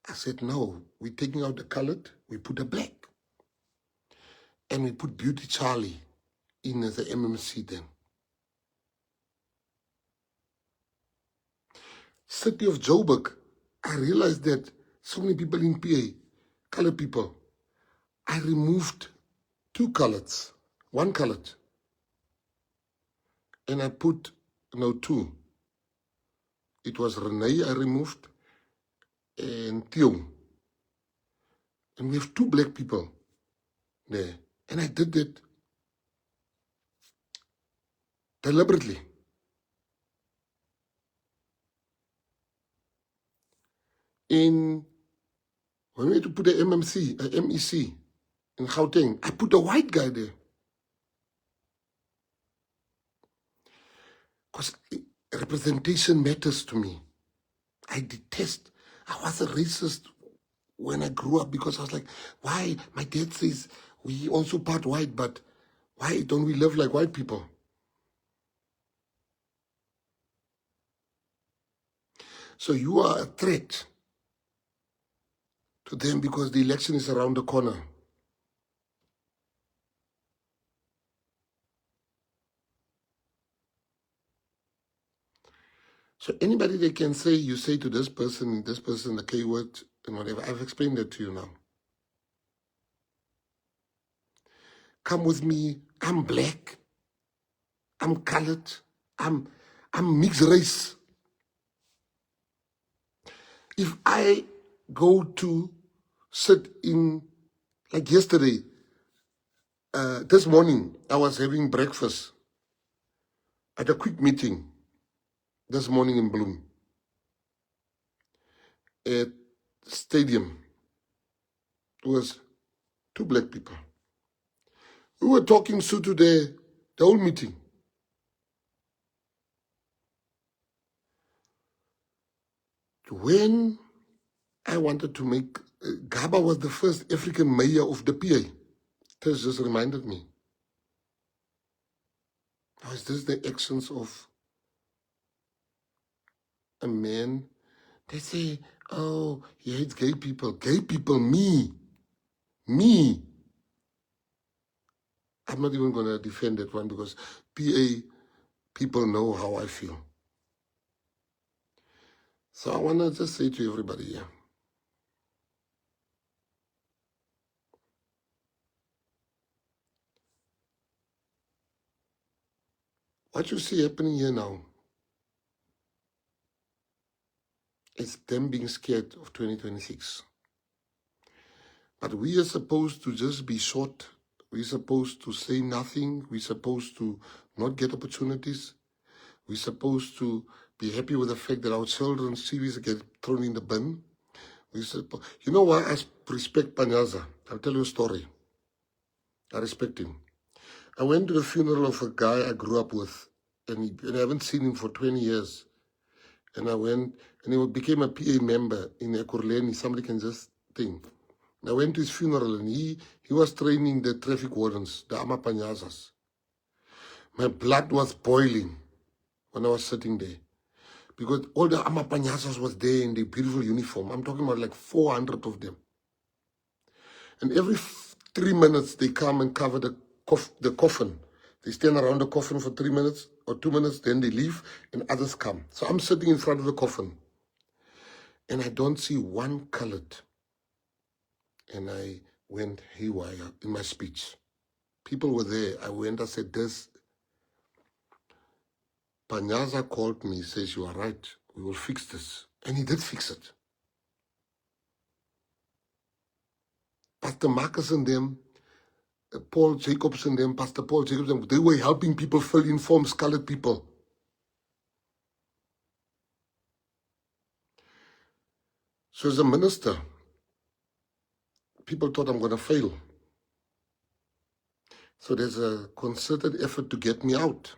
I said, no, we're taking out the colored, we put a black. And we put Beauty Charlie. in the MMC then. City of Joburg, I realized that so many people in PA, colored people, I removed 2 coloreds, 1 colored, and I put, no, 2. It was Renee I removed, and Theo. And we have 2 black people there. And I did that deliberately. When we had to put a MMC, a MEC in Gauteng, I put a white guy there. Because representation matters to me. I was a racist when I grew up because I was like, why? My dad says we also part white, but why don't we live like white people? So you are a threat to them because the election is around the corner. So anybody that can say, you say to this person, the K word, and whatever, I've explained that to you now. Come with me, I'm black, I'm colored, I'm mixed race. If I go to sit in, like yesterday, this morning, I was having breakfast at a quick meeting this morning in Bloem at stadium. It was 2 black people. We were talking Sotho the whole meeting. When I wanted to make, Gaba was the first African mayor of the PA. This just reminded me. How is this the actions of a man? They say, oh, he hates gay people. Gay people, me. Me. I'm not even going to defend that one because PA people know how I feel. So I want to just say to everybody here, what you see happening here now is them being scared of 2026. But we are supposed to just be short. We're supposed to say nothing. We're supposed to not get opportunities. We're supposed to be happy with the fact that our children's CVs get thrown in the bin. You know why I respect Panyaza? I'll tell you a story. I respect him. I went to the funeral of a guy I grew up with, and I haven't seen him for 20 years. And I went, and he became a PA member in Ekurhuleni. Somebody can just think. I went to his funeral, and he was training the traffic wardens, the Amapanyazas. My blood was boiling when I was sitting there. Because all the Amapanyazas was there in their beautiful uniform. I'm talking about like 400 of them. And every 3 minutes, they come and cover the coffin. They stand around the coffin for 3 minutes or 2 minutes, then they leave, and others come. So I'm sitting in front of the coffin, and I don't see one colored. And I went haywire in my speech. People were there. I went, I said, this. Panyaza called me, says, you are right. We will fix this. And he did fix it. Pastor Marcus and them, Paul Jacobs and them, Pastor Paul Jacobs and them, they were helping people fill in forms, colored people. So as a minister, people thought I'm going to fail. So there's a concerted effort to get me out.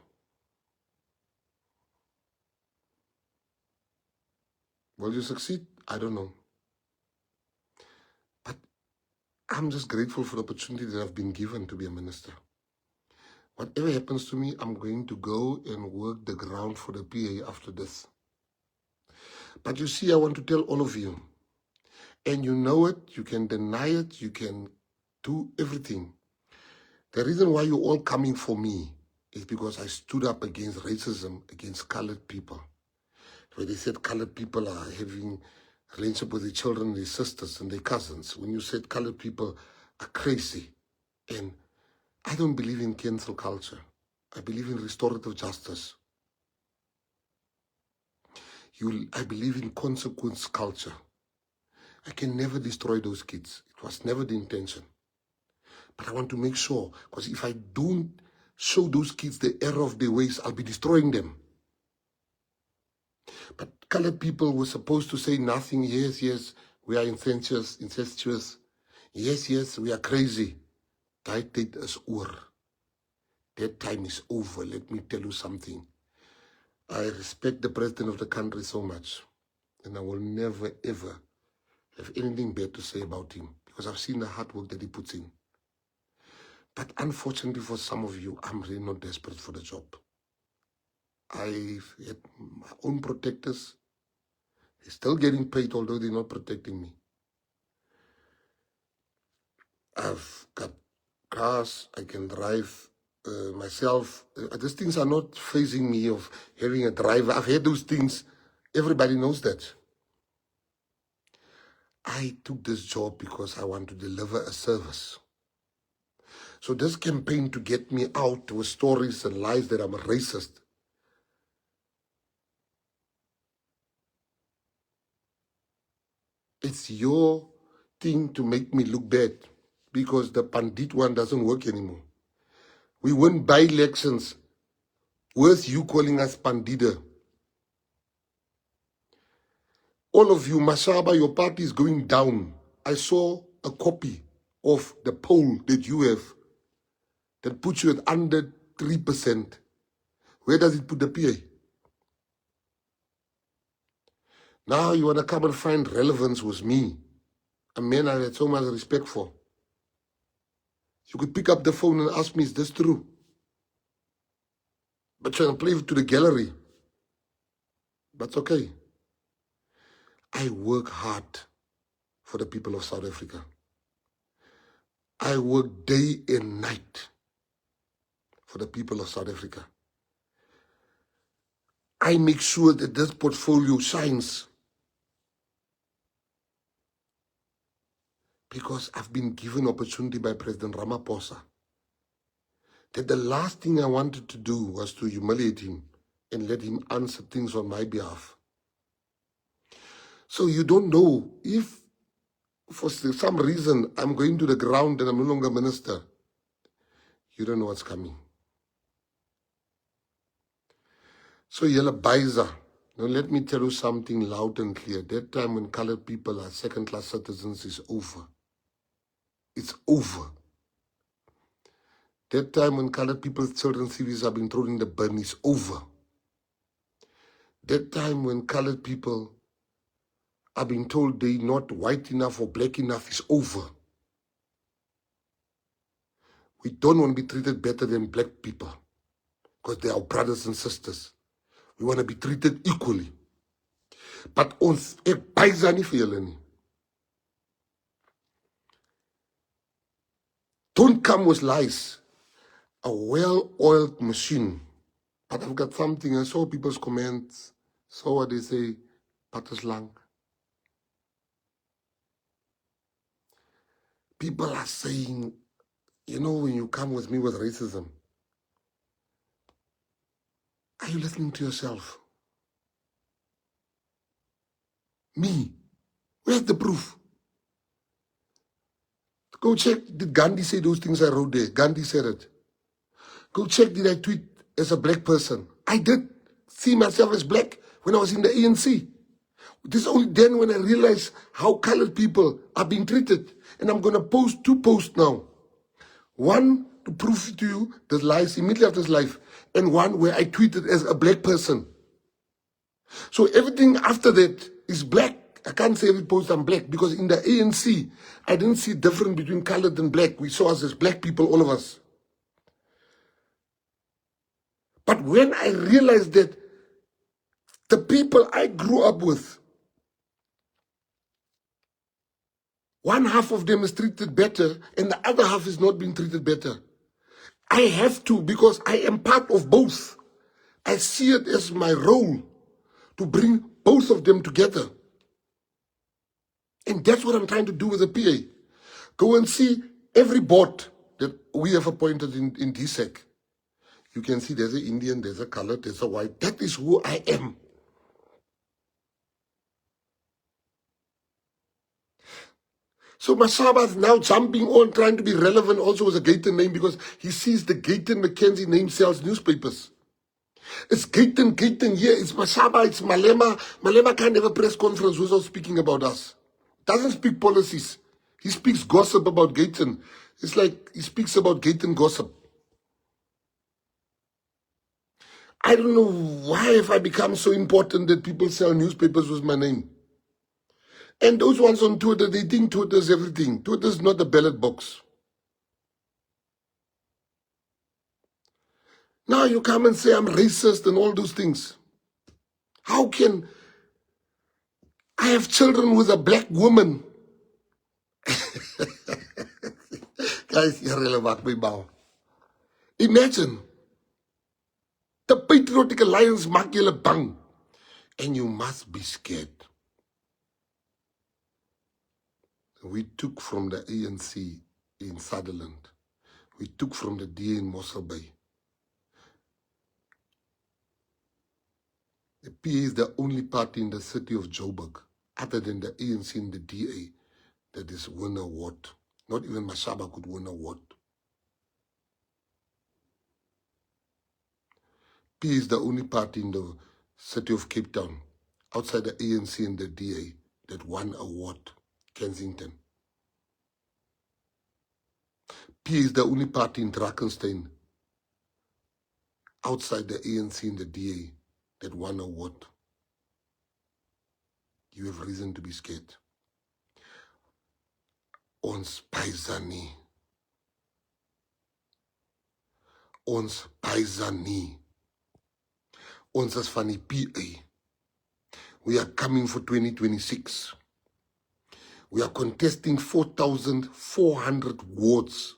Will you succeed? I don't know. But I'm just grateful for the opportunity that I've been given to be a minister. Whatever happens to me, I'm going to go and work the ground for the PA after this. But you see, I want to tell all of you, and you know it, you can deny it, you can do everything. The reason why you're all coming for me is because I stood up against racism against colored people. Where they said colored people are having relationship with their children, their sisters, and their cousins. When you said colored people are crazy. And I don't believe in cancel culture. I believe in restorative justice. I believe in consequence culture. I can never destroy those kids. It was never the intention. But I want to make sure, because if I don't show those kids the error of their ways, I'll be destroying them. But colored people were supposed to say nothing. Yes, yes, we are incestuous. Yes, yes, we are crazy. That date is over. That time is over. Let me tell you something. I respect the president of the country so much. And I will never, ever have anything bad to say about him. Because I've seen the hard work that he puts in. But unfortunately for some of you, I'm really not desperate for the job. I've had my own protectors. They're still getting paid, although they're not protecting me. I've got cars, I can drive myself. These things are not phasing me of having a driver. I've had those things. Everybody knows that. I took this job because I want to deliver a service. So this campaign to get me out with stories and lies that I'm a racist, it's your thing to make me look bad because the Pandit one doesn't work anymore. We win by-elections. Worse, you calling us Pandita. All of you, Mashaba, your party is going down. I saw a copy of the poll that you have that puts you at under 3%. Where does it put the PA? Now you want to come and find relevance with me, a man I had so much respect for. You could pick up the phone and ask me, is this true? But you can play it to the gallery. That's okay. I work hard for the people of South Africa. I work day and night for the people of South Africa. I make sure that this portfolio shines because I've been given opportunity by President Ramaphosa that the last thing I wanted to do was to humiliate him and let him answer things on my behalf. So you don't know if for some reason I'm going to the ground and I'm no longer minister. You don't know what's coming. So Yella Baiza, now let me tell you something loud and clear. That time when colored people are second-class citizens is over. It's over. That time when colored people's children's CVs are being thrown in the bin is over. That time when colored people are being told they're not white enough or black enough is over. We don't want to be treated better than black people because they are our brothers and sisters. We want to be treated equally. But ons ek baisa nie vir julle nie. Don't come with lies. A well-oiled machine. But I've got something. I saw people's comments. Saw what they say. Patters lang. People are saying, you know, when you come with me with racism, are you listening to yourself? Me? Where's the proof? Go check. Did Gandhi say those things I wrote there? Gandhi said it. Go check, did I tweet as a black person? I did see myself as black when I was in the ANC. This is only then when I realized how colored people are being treated. And I'm going to post 2 posts now. One to prove to you the lies immediately after this life. And one where I tweeted as a black person. So everything after that is black. I can't say every post I'm black because in the ANC, I didn't see difference between colored and black. We saw us as black people, all of us. But when I realized that the people I grew up with, one half of them is treated better and the other half is not being treated better. I have to, because I am part of both. I see it as my role to bring both of them together. And that's what I'm trying to do with the PA. Go and see every board that we have appointed in DSEC. You can see there's an Indian, there's a colored, there's a white. That is who I am. So Mashaba is now jumping on, trying to be relevant also with a Gayton name, because he sees the Gayton McKenzie name sells newspapers. It's Gayton, yeah, it's Mashaba, it's Malema. Malema can't have a press conference without speaking about us. Doesn't speak policies. He speaks gossip about Gayton. It's like he speaks about Gayton gossip. I don't know why have I become so important that people sell newspapers with my name. And those ones on Twitter, they think Twitter's everything. Twitter's not a ballot box. Now you come and say I'm racist and all those things. How can I have children with a black woman? Guys, imagine the Patriotic Alliance maak julle bang, and you must be scared. We took from the ANC in Sutherland. We took from the DA in Mossel Bay. The PA is the only party in the city of Joburg, other than the ANC and the DA, that is won an award. Not even Mashaba could win an award. PA is the only party in the city of Cape Town, outside the ANC and the DA, that won an award, Kensington. PA is the only party in Drakenstein, outside the ANC and the DA, that won an award. You have reason to be scared. Ons paisani. Ons paisani. Ons as van die PA. We are coming for 2026. We are contesting 4,400 wards.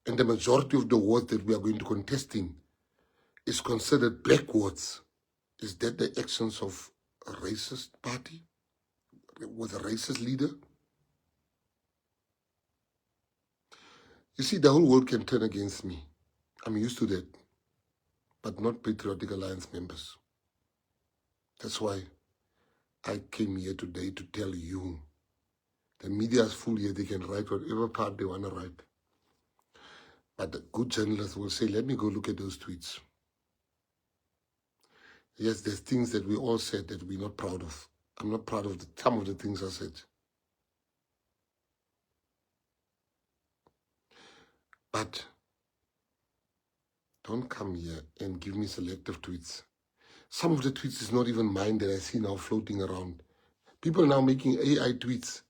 And the majority of the wards that we are going to contesting is considered black wards. Is that the actions of a racist party with a racist leader? You see, the whole world can turn against me. I'm used to that. But not Patriotic Alliance members. That's why I came here today to tell you. The media is full here. They can write whatever part they want to write. But the good journalists will say, let me go look at those tweets. Yes, there's things that we all said that we're not proud of. I'm not proud of some of the things I said. But don't come here and give me selective tweets. Some of the tweets is not even mine that I see now floating around. People now making AI tweets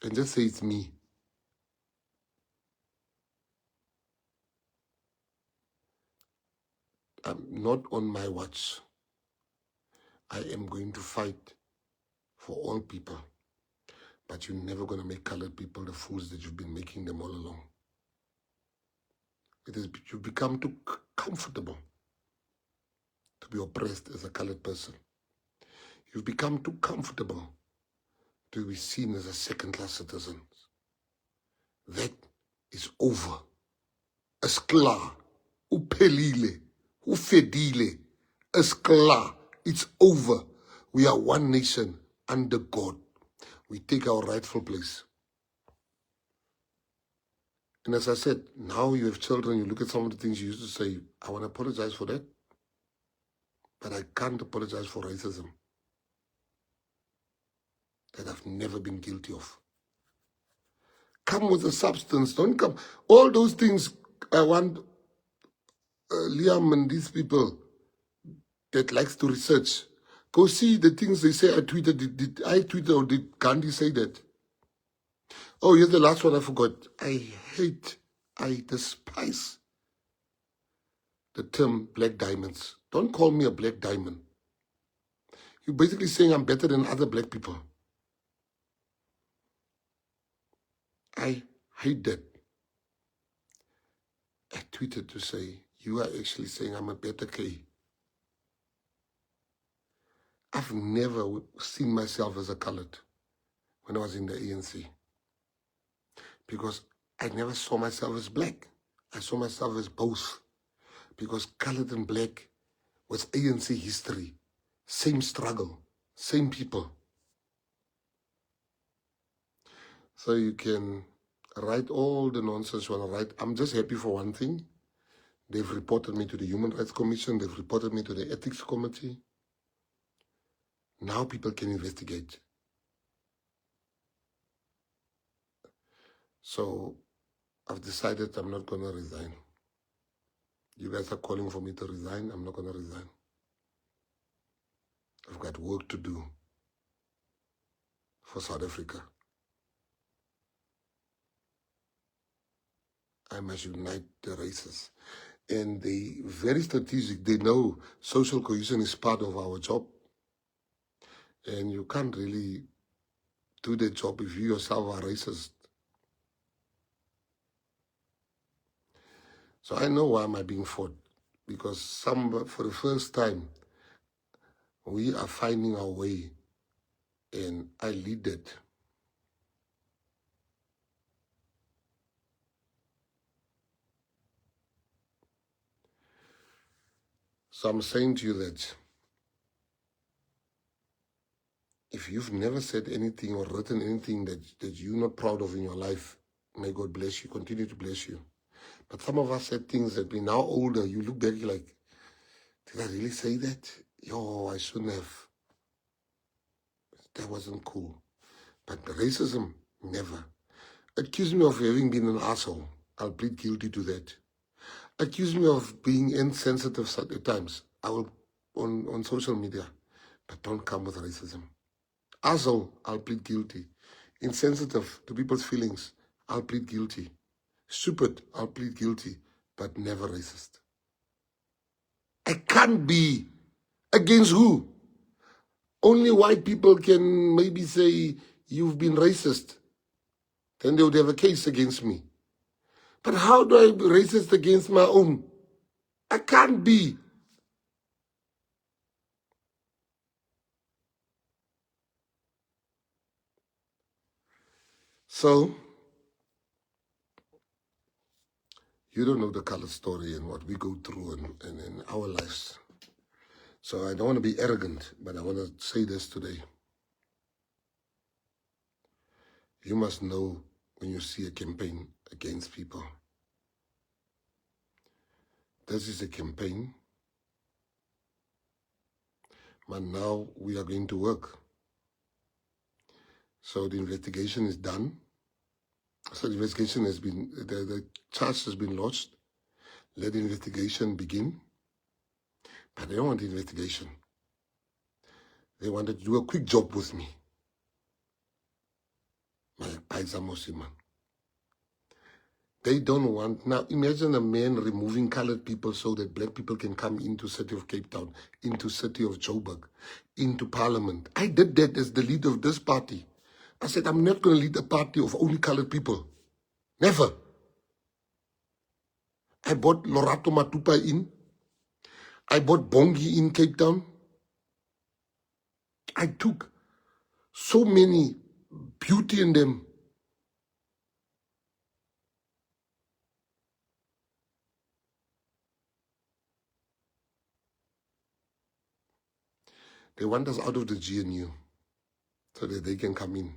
and just say it's me. I'm not on my watch. I am going to fight for all people. But you're never going to make colored people the fools that you've been making them all along. You've become too comfortable to be oppressed as a colored person. You've become too comfortable to be seen as a second-class citizen. That is over. Is klaar. Uphelile. Ufedile. Is klaar. It's over. We are one nation under God. We take our rightful place. And as I said, now you have children, you look at some of the things you used to say, I want to apologize for that. But I can't apologize for racism that I've never been guilty of. Come with a substance. Don't come. All those things I want Liam and these people that likes to research. Go see the things they say I tweeted. Did I tweet or did Gandhi say that? Oh, here's the last one I forgot. I despise the term black diamonds. Don't call me a black diamond. You're basically saying I'm better than other black people. I hate that. I tweeted to say, you are actually saying I'm a better K. I've never seen myself as a colored when I was in the ANC, because I never saw myself as black. I saw myself as both, because colored and black was ANC history. Same struggle, same people. So you can write all the nonsense you want to write. I'm just happy for one thing. They've reported me to the Human Rights Commission. They've reported me to the Ethics Committee. Now people can investigate. So I've decided I'm not going to resign. You guys are calling for me to resign. I'm not going to resign. I've got work to do for South Africa. I must unite the races. And they very strategic. They know social cohesion is part of our job. And you can't really do the job if you yourself are racist. So I know why am I being fought. Because for the first time, we are finding our way. And I lead it. So I'm saying to you that if you've never said anything or written anything that you're not proud of in your life, may God bless you, continue to bless you. But some of us said things that we're now older, you look back, you're like, did I really say that? Yo, I shouldn't have. That wasn't cool. But racism, never. Accuse me of having been an asshole. I'll plead guilty to that. Accuse me of being insensitive at times. I will on social media. But don't come with racism. Asshole, I'll plead guilty. Insensitive to people's feelings, I'll plead guilty. Stupid, I'll plead guilty. But never racist. I can't be. Against who? Only white people can maybe say, you've been racist. Then they would have a case against me. But how do I be racist against my own? I can't be. So, you don't know the color story and what we go through in our lives. So I don't want to be arrogant, but I want to say this today. You must know when you see a campaign against people. This is a campaign, but now we are going to work. So the investigation is done. So the investigation has been, the charge has been lodged. Let the investigation begin. But they don't want the investigation. They wanted to do a quick job with me. My eyes are Muslim. They don't want, now imagine a man removing colored people so that black people can come into city of Cape Town, into city of Joburg, into parliament. I did that as the leader of this party. I said, I'm not going to lead a party of only colored people. Never. I brought Lorato Matupa in. I brought Bongi in Cape Town. I took so many beauty in them. They want us out of the GNU so that they can come in.